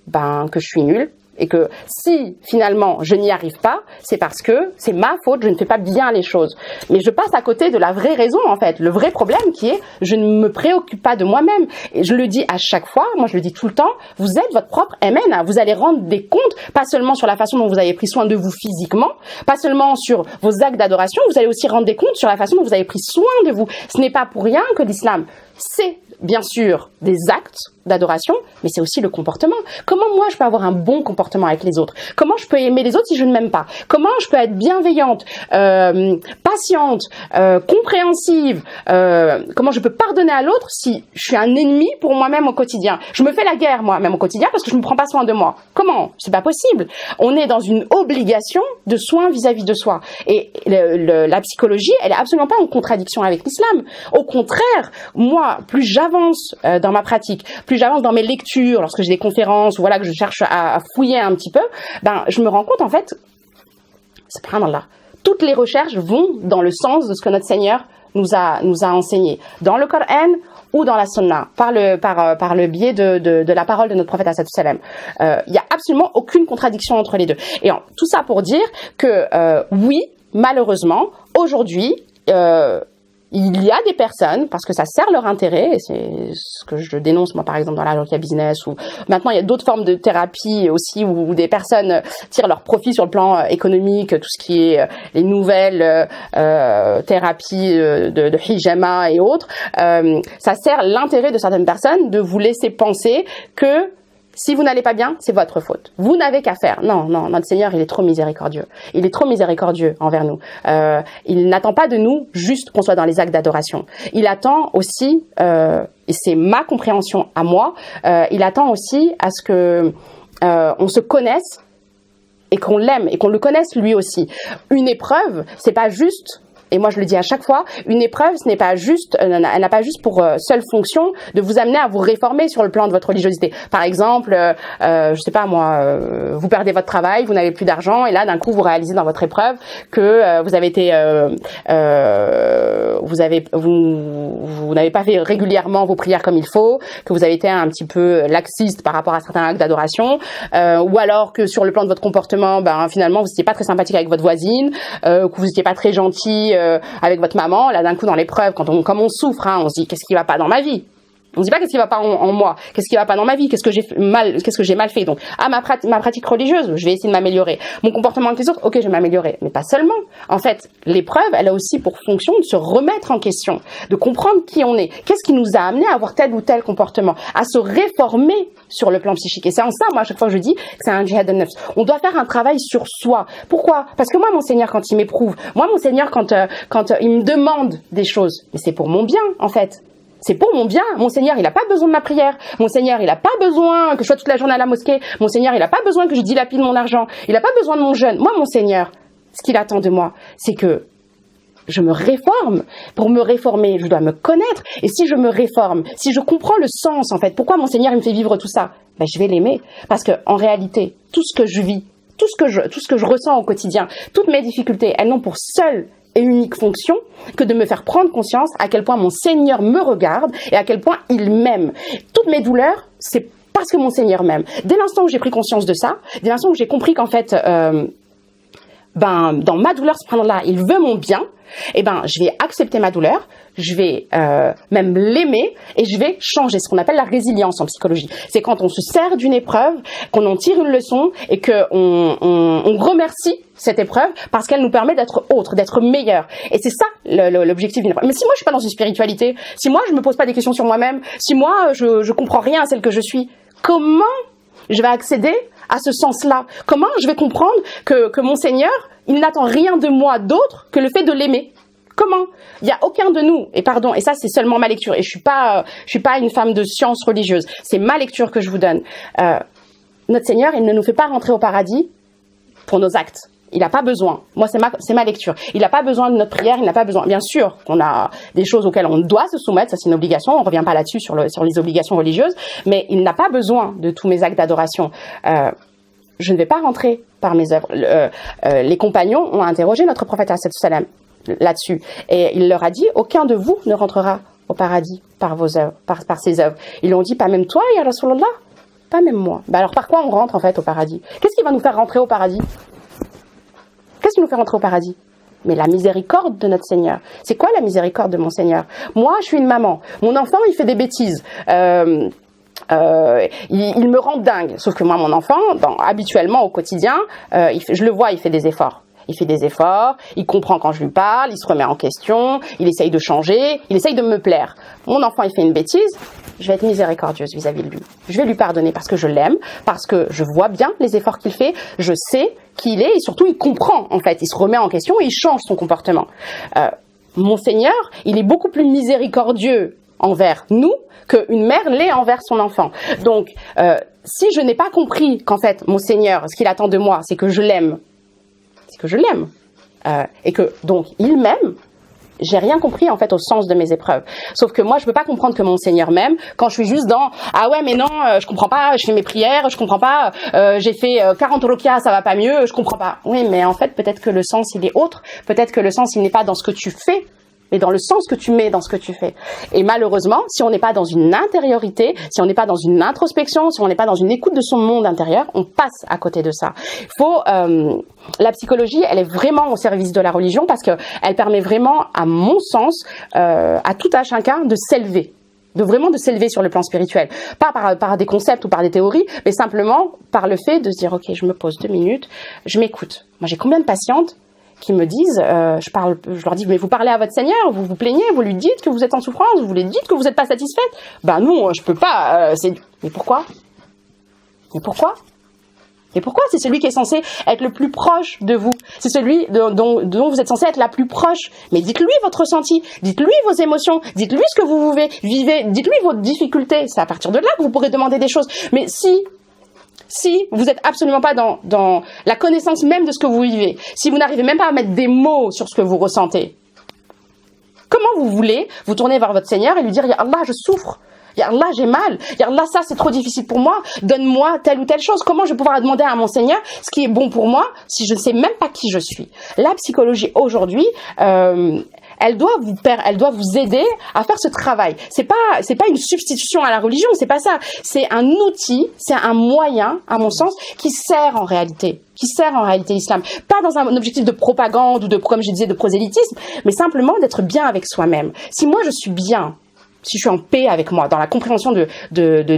que je suis nulle. Et que si finalement je n'y arrive pas, c'est parce que c'est ma faute, je ne fais pas bien les choses. Mais je passe à côté de la vraie raison en fait, le vrai problème qui est je ne me préoccupe pas de moi-même. Et je le dis à chaque fois, moi je le dis tout le temps, vous êtes votre propre MN, vous allez rendre des comptes, pas seulement sur la façon dont vous avez pris soin de vous physiquement, pas seulement sur vos actes d'adoration, vous allez aussi rendre des comptes sur la façon dont vous avez pris soin de vous. Ce n'est pas pour rien que l'islam, c'est bien sûr des actes d'adoration, mais c'est aussi le comportement. Comment moi je peux avoir un bon comportement avec les autres? Comment je peux aimer les autres si je ne m'aime pas? Comment je peux être bienveillante, patiente, compréhensive? Comment je peux pardonner à l'autre si je suis un ennemi pour moi-même au quotidien? Je me fais la guerre moi-même au quotidien parce que je ne me prends pas soin de moi. Comment? C'est pas possible. On est dans une obligation de soin vis-à-vis de soi. Et la psychologie, elle est absolument pas en contradiction avec l'islam. Au contraire, moi, plus j'avance dans ma pratique, plus j'avance dans mes lectures, lorsque j'ai des conférences, ou voilà, que je cherche à fouiller un petit peu, je me rends compte, en fait, subhanallah, toutes les recherches vont dans le sens de ce que notre Seigneur nous a enseigné, dans le Coran ou dans la Sunna, par le biais de la parole de notre prophète sallallahu alayhi wa sallam. Il y a absolument aucune contradiction entre les deux. Et tout ça pour dire que, oui, malheureusement, aujourd'hui, il y a des personnes, parce que ça sert leur intérêt, et c'est ce que je dénonce moi par exemple dans la Ruqya Business, ou maintenant il y a d'autres formes de thérapie aussi où des personnes tirent leur profit sur le plan économique, tout ce qui est les nouvelles thérapies de hijama et autres, ça sert l'intérêt de certaines personnes de vous laisser penser que si vous n'allez pas bien, c'est votre faute. Vous n'avez qu'à faire. Non, notre Seigneur, il est trop miséricordieux. Il est trop miséricordieux envers nous. Il n'attend pas de nous juste qu'on soit dans les actes d'adoration. Il attend aussi, et c'est ma compréhension à moi, il attend aussi à ce que on se connaisse et qu'on l'aime et qu'on le connaisse lui aussi. Une épreuve, c'est pas juste. Et moi, je le dis à chaque fois, une épreuve, ce n'est pas juste, elle n'a pas juste pour seule fonction de vous amener à vous réformer sur le plan de votre religiosité. Par exemple, je sais pas moi, vous perdez votre travail, vous n'avez plus d'argent, et là, d'un coup, vous réalisez dans votre épreuve que vous avez été, vous n'avez pas fait régulièrement vos prières comme il faut, que vous avez été un petit peu laxiste par rapport à certains actes d'adoration, ou alors que sur le plan de votre comportement, finalement, vous n'étiez pas très sympathique avec votre voisine, que vous n'étiez pas très gentil avec votre maman. Là, d'un coup, dans l'épreuve, comme on souffre, on se dit, qu'est-ce qui va pas dans ma vie? On ne dit pas qu'est-ce qui va pas en moi, qu'est-ce qui va pas dans ma vie, qu'est-ce que j'ai mal fait. Donc, ma pratique religieuse, je vais essayer de m'améliorer. Mon comportement avec les autres, ok, je vais m'améliorer. Mais pas seulement. En fait, l'épreuve, elle a aussi pour fonction de se remettre en question, de comprendre qui on est. Qu'est-ce qui nous a amené à avoir tel ou tel comportement, à se réformer sur le plan psychique. Et c'est en ça, moi, à chaque fois que je dis que c'est un jihad al-nafs. On doit faire un travail sur soi. Pourquoi? Parce que moi, mon Seigneur, quand il m'éprouve, moi, mon Seigneur, quand il me demande des choses, mais c'est pour mon bien, en fait. C'est pour mon bien. Mon Seigneur, il n'a pas besoin de ma prière. Mon Seigneur, il n'a pas besoin que je sois toute la journée à la mosquée. Mon Seigneur, il n'a pas besoin que je dilapide mon argent. Il n'a pas besoin de mon jeûne. Moi, mon Seigneur, ce qu'il attend de moi, c'est que je me réforme. Pour me réformer, je dois me connaître. Et si je me réforme, si je comprends le sens, en fait, pourquoi mon Seigneur il me fait vivre tout ça, ben, je vais l'aimer. Parce que en réalité, tout ce que je vis, tout ce que je ressens au quotidien, toutes mes difficultés, elles n'ont pour seule et unique fonction que de me faire prendre conscience à quel point mon Seigneur me regarde et à quel point il m'aime. Toutes mes douleurs, c'est parce que mon Seigneur m'aime. Dès l'instant où j'ai pris conscience de ça, dès l'instant où j'ai compris qu'en fait, dans ma douleur, subhanallah, il veut mon bien, eh ben, je vais accepter ma douleur, je vais même l'aimer et je vais changer. Ce qu'on appelle la résilience en psychologie. C'est quand on se sert d'une épreuve, qu'on en tire une leçon et qu'on remercie cette épreuve parce qu'elle nous permet d'être autre, d'être meilleur. Et c'est ça l'objectif d'une épreuve. Mais si moi je suis pas dans une spiritualité, si moi je me pose pas des questions sur moi-même, si moi je comprends rien à celle que je suis, comment je vais accéder à ce sens-là? Comment je vais comprendre que mon Seigneur, il n'attend rien de moi d'autre que le fait de l'aimer? Comment? Il n'y a aucun de nous, et pardon, et ça c'est seulement ma lecture, et je suis pas une femme de science religieuse, c'est ma lecture que je vous donne. Notre Seigneur, il ne nous fait pas rentrer au paradis pour nos actes. Il n'a pas besoin. Moi, c'est ma lecture. Il n'a pas besoin de notre prière, il n'a pas besoin. Bien sûr qu'on a des choses auxquelles on doit se soumettre, ça c'est une obligation, on ne revient pas là-dessus sur les obligations religieuses, mais il n'a pas besoin de tous mes actes d'adoration. Je ne vais pas rentrer par mes œuvres. Les compagnons ont interrogé notre prophète sallam là-dessus, et il leur a dit, aucun de vous ne rentrera au paradis par vos œuvres, par ses œuvres. Ils lui ont dit, pas même toi, ya Rasulallah, pas même moi. Ben alors par quoi on rentre en fait au paradis? Qu'est-ce qui va nous faire rentrer au paradis? Qu'est-ce qui nous fait rentrer au paradis? Mais la miséricorde de notre Seigneur. C'est quoi la miséricorde de mon Seigneur? Moi, je suis une maman. Mon enfant, il fait des bêtises. Il me rend dingue. Sauf que moi, mon enfant, habituellement, au quotidien, je le vois, il fait des efforts. Il fait des efforts, il comprend quand je lui parle, il se remet en question, il essaye de changer, il essaye de me plaire. Mon enfant, il fait une bêtise, je vais être miséricordieuse vis-à-vis de lui. Je vais lui pardonner parce que je l'aime, parce que je vois bien les efforts qu'il fait, je sais qui il est et surtout il comprend en fait. Il se remet en question et il change son comportement. Mon Seigneur, il est beaucoup plus miséricordieux envers nous qu'une mère l'est envers son enfant. Donc, si je n'ai pas compris qu'en fait, mon Seigneur, ce qu'il attend de moi, c'est que je l'aime, et que donc il m'aime, j'ai rien compris en fait au sens de mes épreuves. Sauf que moi je peux pas comprendre que mon Seigneur m'aime quand je suis juste dans ah ouais mais non je comprends pas, je fais mes prières, je comprends pas, j'ai fait 40 ruqyas, ça va pas mieux, je comprends pas. Oui mais en fait peut-être que le sens il est autre, peut-être que le sens il n'est pas dans ce que tu fais, mais dans le sens que tu mets dans ce que tu fais. Et malheureusement, si on n'est pas dans une intériorité, si on n'est pas dans une introspection, si on n'est pas dans une écoute de son monde intérieur, on passe à côté de ça. La psychologie, elle est vraiment au service de la religion parce que elle permet vraiment, à mon sens, à tout à chacun de s'élever. De s'élever sur le plan spirituel. Pas par des concepts ou par des théories, mais simplement par le fait de se dire, ok, je me pose 2 minutes, je m'écoute. Moi, j'ai combien de patientes qui me disent, je leur dis, mais vous parlez à votre Seigneur, vous vous plaignez, vous lui dites que vous êtes en souffrance, vous lui dites que vous n'êtes pas satisfaite. Ben non, je peux pas. Mais pourquoi? Et pourquoi? C'est celui qui est censé être le plus proche de vous. C'est celui dont vous êtes censé être la plus proche. Mais dites-lui votre ressenti, dites-lui vos émotions, dites-lui ce que vous vivez, dites-lui vos difficultés. C'est à partir de là que vous pourrez demander des choses. Mais si vous n'êtes absolument pas dans la connaissance même de ce que vous vivez, si vous n'arrivez même pas à mettre des mots sur ce que vous ressentez, comment vous voulez vous tourner vers votre Seigneur et lui dire « Ya Allah, je souffre ». Ya Allah, j'ai mal. Ya Allah, ça c'est trop difficile pour moi. Donne-moi telle ou telle chose. Comment je vais pouvoir demander à mon Seigneur ce qui est bon pour moi si je ne sais même pas qui je suis? La psychologie aujourd'hui, elle doit vous aider à faire ce travail. C'est pas une substitution à la religion, c'est pas ça. C'est un outil, c'est un moyen, à mon sens, qui sert en réalité l'islam. Pas dans un objectif de propagande ou comme je disais, de prosélytisme, mais simplement d'être bien avec soi-même. Si moi je suis bien si je suis en paix avec moi, dans la compréhension de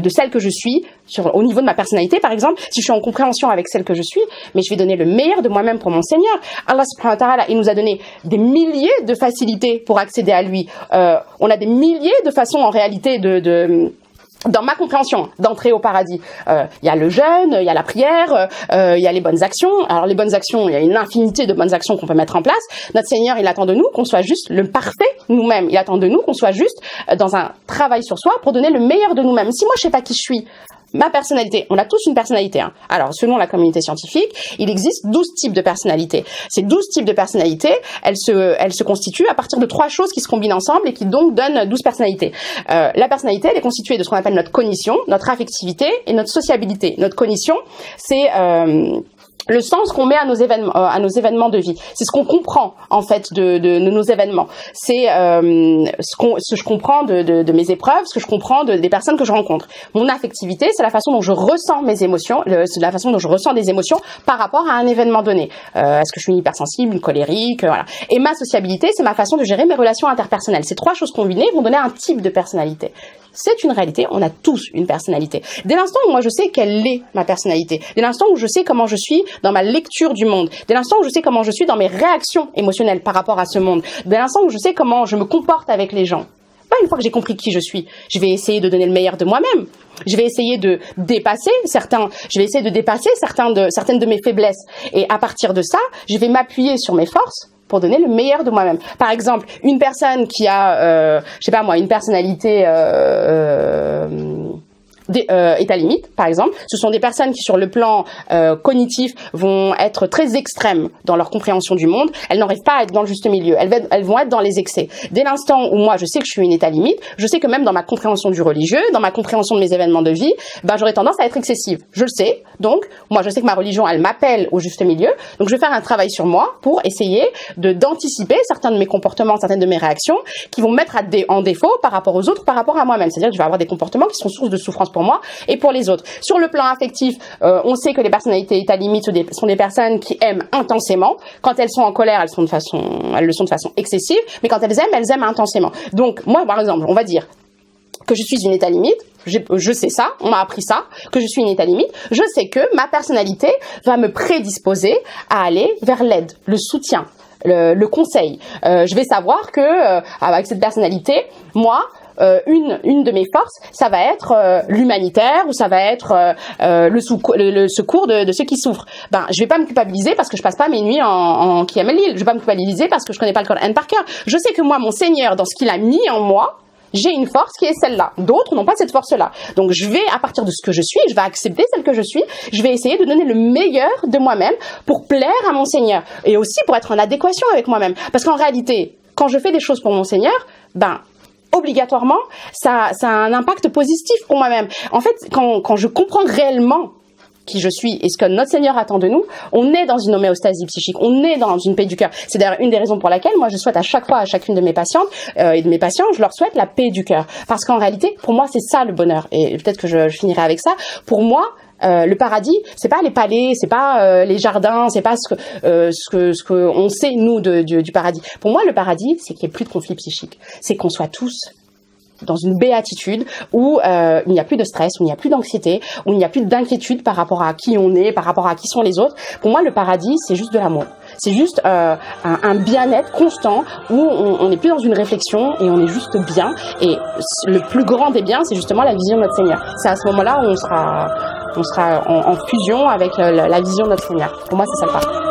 celle que je suis, au niveau de ma personnalité par exemple, si je suis en compréhension avec celle que je suis, mais je vais donner le meilleur de moi-même pour mon Seigneur. Allah subhanahu wa ta'ala, il nous a donné des milliers de facilités pour accéder à lui. On a des milliers de façons en réalité dans ma compréhension, d'entrer au paradis. Il y a le jeûne, il y a la prière, il y a les bonnes actions. Alors les bonnes actions, il y a une infinité de bonnes actions qu'on peut mettre en place. Notre Seigneur, il attend de nous qu'on soit juste le parfait nous-mêmes. Il attend de nous qu'on soit juste dans un travail sur soi pour donner le meilleur de nous-mêmes. Si moi je sais pas qui je suis, ma personnalité, on a tous une personnalité. Hein. Alors, selon la communauté scientifique, il existe 12 types de personnalités. Ces 12 types de personnalités, elles se constituent à partir de 3 choses qui se combinent ensemble et qui donc donnent 12 personnalités. La personnalité, elle est constituée de ce qu'on appelle notre cognition, notre affectivité et notre sociabilité. Notre cognition, c'est le sens qu'on met à nos événements de vie. C'est ce qu'on comprend en fait de nos événements. C'est ce que je comprends de mes épreuves, ce que je comprends des personnes que je rencontre. Mon affectivité, c'est la façon dont je ressens mes émotions, c'est la façon dont je ressens des émotions par rapport à un événement donné. Est-ce que je suis une hypersensible, une colérique, voilà. Et ma sociabilité, c'est ma façon de gérer mes relations interpersonnelles. Ces 3 choses combinées vont donner un type de personnalité. C'est une réalité, on a tous une personnalité. Dès l'instant où moi je sais quelle est ma personnalité, dès l'instant où je sais comment je suis dans ma lecture du monde, dès l'instant où je sais comment je suis dans mes réactions émotionnelles par rapport à ce monde, dès l'instant où je sais comment je me comporte avec les gens, une fois que j'ai compris qui je suis, je vais essayer de donner le meilleur de moi-même. Je vais essayer de dépasser certaines de mes faiblesses. Et à partir de ça, je vais m'appuyer sur mes forces pour donner le meilleur de moi-même. Par exemple, une personne qui a, une personnalité état limite, par exemple, ce sont des personnes qui, sur le plan cognitif, vont être très extrêmes dans leur compréhension du monde. Elles n'arrivent pas à être dans le juste milieu. Elles vont être dans les excès. Dès l'instant où moi, je sais que je suis une état limite, je sais que même dans ma compréhension du religieux, dans ma compréhension de mes événements de vie, j'aurais tendance à être excessive. Je le sais. Donc, moi, je sais que ma religion, elle m'appelle au juste milieu. Donc, je vais faire un travail sur moi pour essayer d'anticiper certains de mes comportements, certaines de mes réactions qui vont me mettre en défaut par rapport aux autres, par rapport à moi-même. C'est-à-dire que je vais avoir des comportements qui sont source de souffrance pour moi et pour les autres. Sur le plan affectif, on sait que les personnalités état limite sont des personnes qui aiment intensément. Quand elles sont en colère, elles le sont de façon excessive, mais quand elles aiment intensément. Donc, moi, par exemple, on va dire que je suis une état limite, je sais ça, on m'a appris ça, que je suis une état limite, je sais que ma personnalité va me prédisposer à aller vers l'aide, le soutien, le conseil. Je vais savoir que avec cette personnalité, moi, une de mes forces, ça va être l'humanitaire ou ça va être le secours de ceux qui souffrent. Je vais pas me culpabiliser parce que je passe pas mes nuits en Qiyam al-Layl. Je vais pas me culpabiliser parce que je connais pas le Coran par cœur. Je sais que moi, mon Seigneur, dans ce qu'il a mis en moi, j'ai une force qui est celle-là. D'autres n'ont pas cette force-là. Donc, je vais, à partir de ce que je suis, je vais accepter celle que je suis, je vais essayer de donner le meilleur de moi-même pour plaire à mon Seigneur. Et aussi pour être en adéquation avec moi-même. Parce qu'en réalité, quand je fais des choses pour mon Seigneur, obligatoirement, ça a un impact positif pour moi-même. En fait, quand je comprends réellement qui je suis et ce que notre Seigneur attend de nous, on est dans une homéostasie psychique, on est dans une paix du cœur. C'est d'ailleurs une des raisons pour laquelle moi je souhaite à chaque fois à chacune de mes patientes et de mes patients, je leur souhaite la paix du cœur. Parce qu'en réalité, pour moi, c'est ça le bonheur. Et peut-être que je finirai avec ça. Pour moi, le paradis, c'est pas les palais, c'est pas les jardins, c'est pas ce que on sait nous du paradis. Pour moi, le paradis, c'est qu'il n'y ait plus de conflits psychiques, c'est qu'on soit tous dans une béatitude où il n'y a plus de stress, où il n'y a plus d'anxiété, où il n'y a plus d'inquiétude par rapport à qui on est, par rapport à qui sont les autres. Pour moi, le paradis, c'est juste de l'amour. C'est juste un bien-être constant où on n'est plus dans une réflexion et on est juste bien. Et le plus grand des biens, c'est justement la vision de notre Seigneur. C'est à ce moment-là où on sera en fusion avec la vision de notre Seigneur. Pour moi, c'est ça le paradis.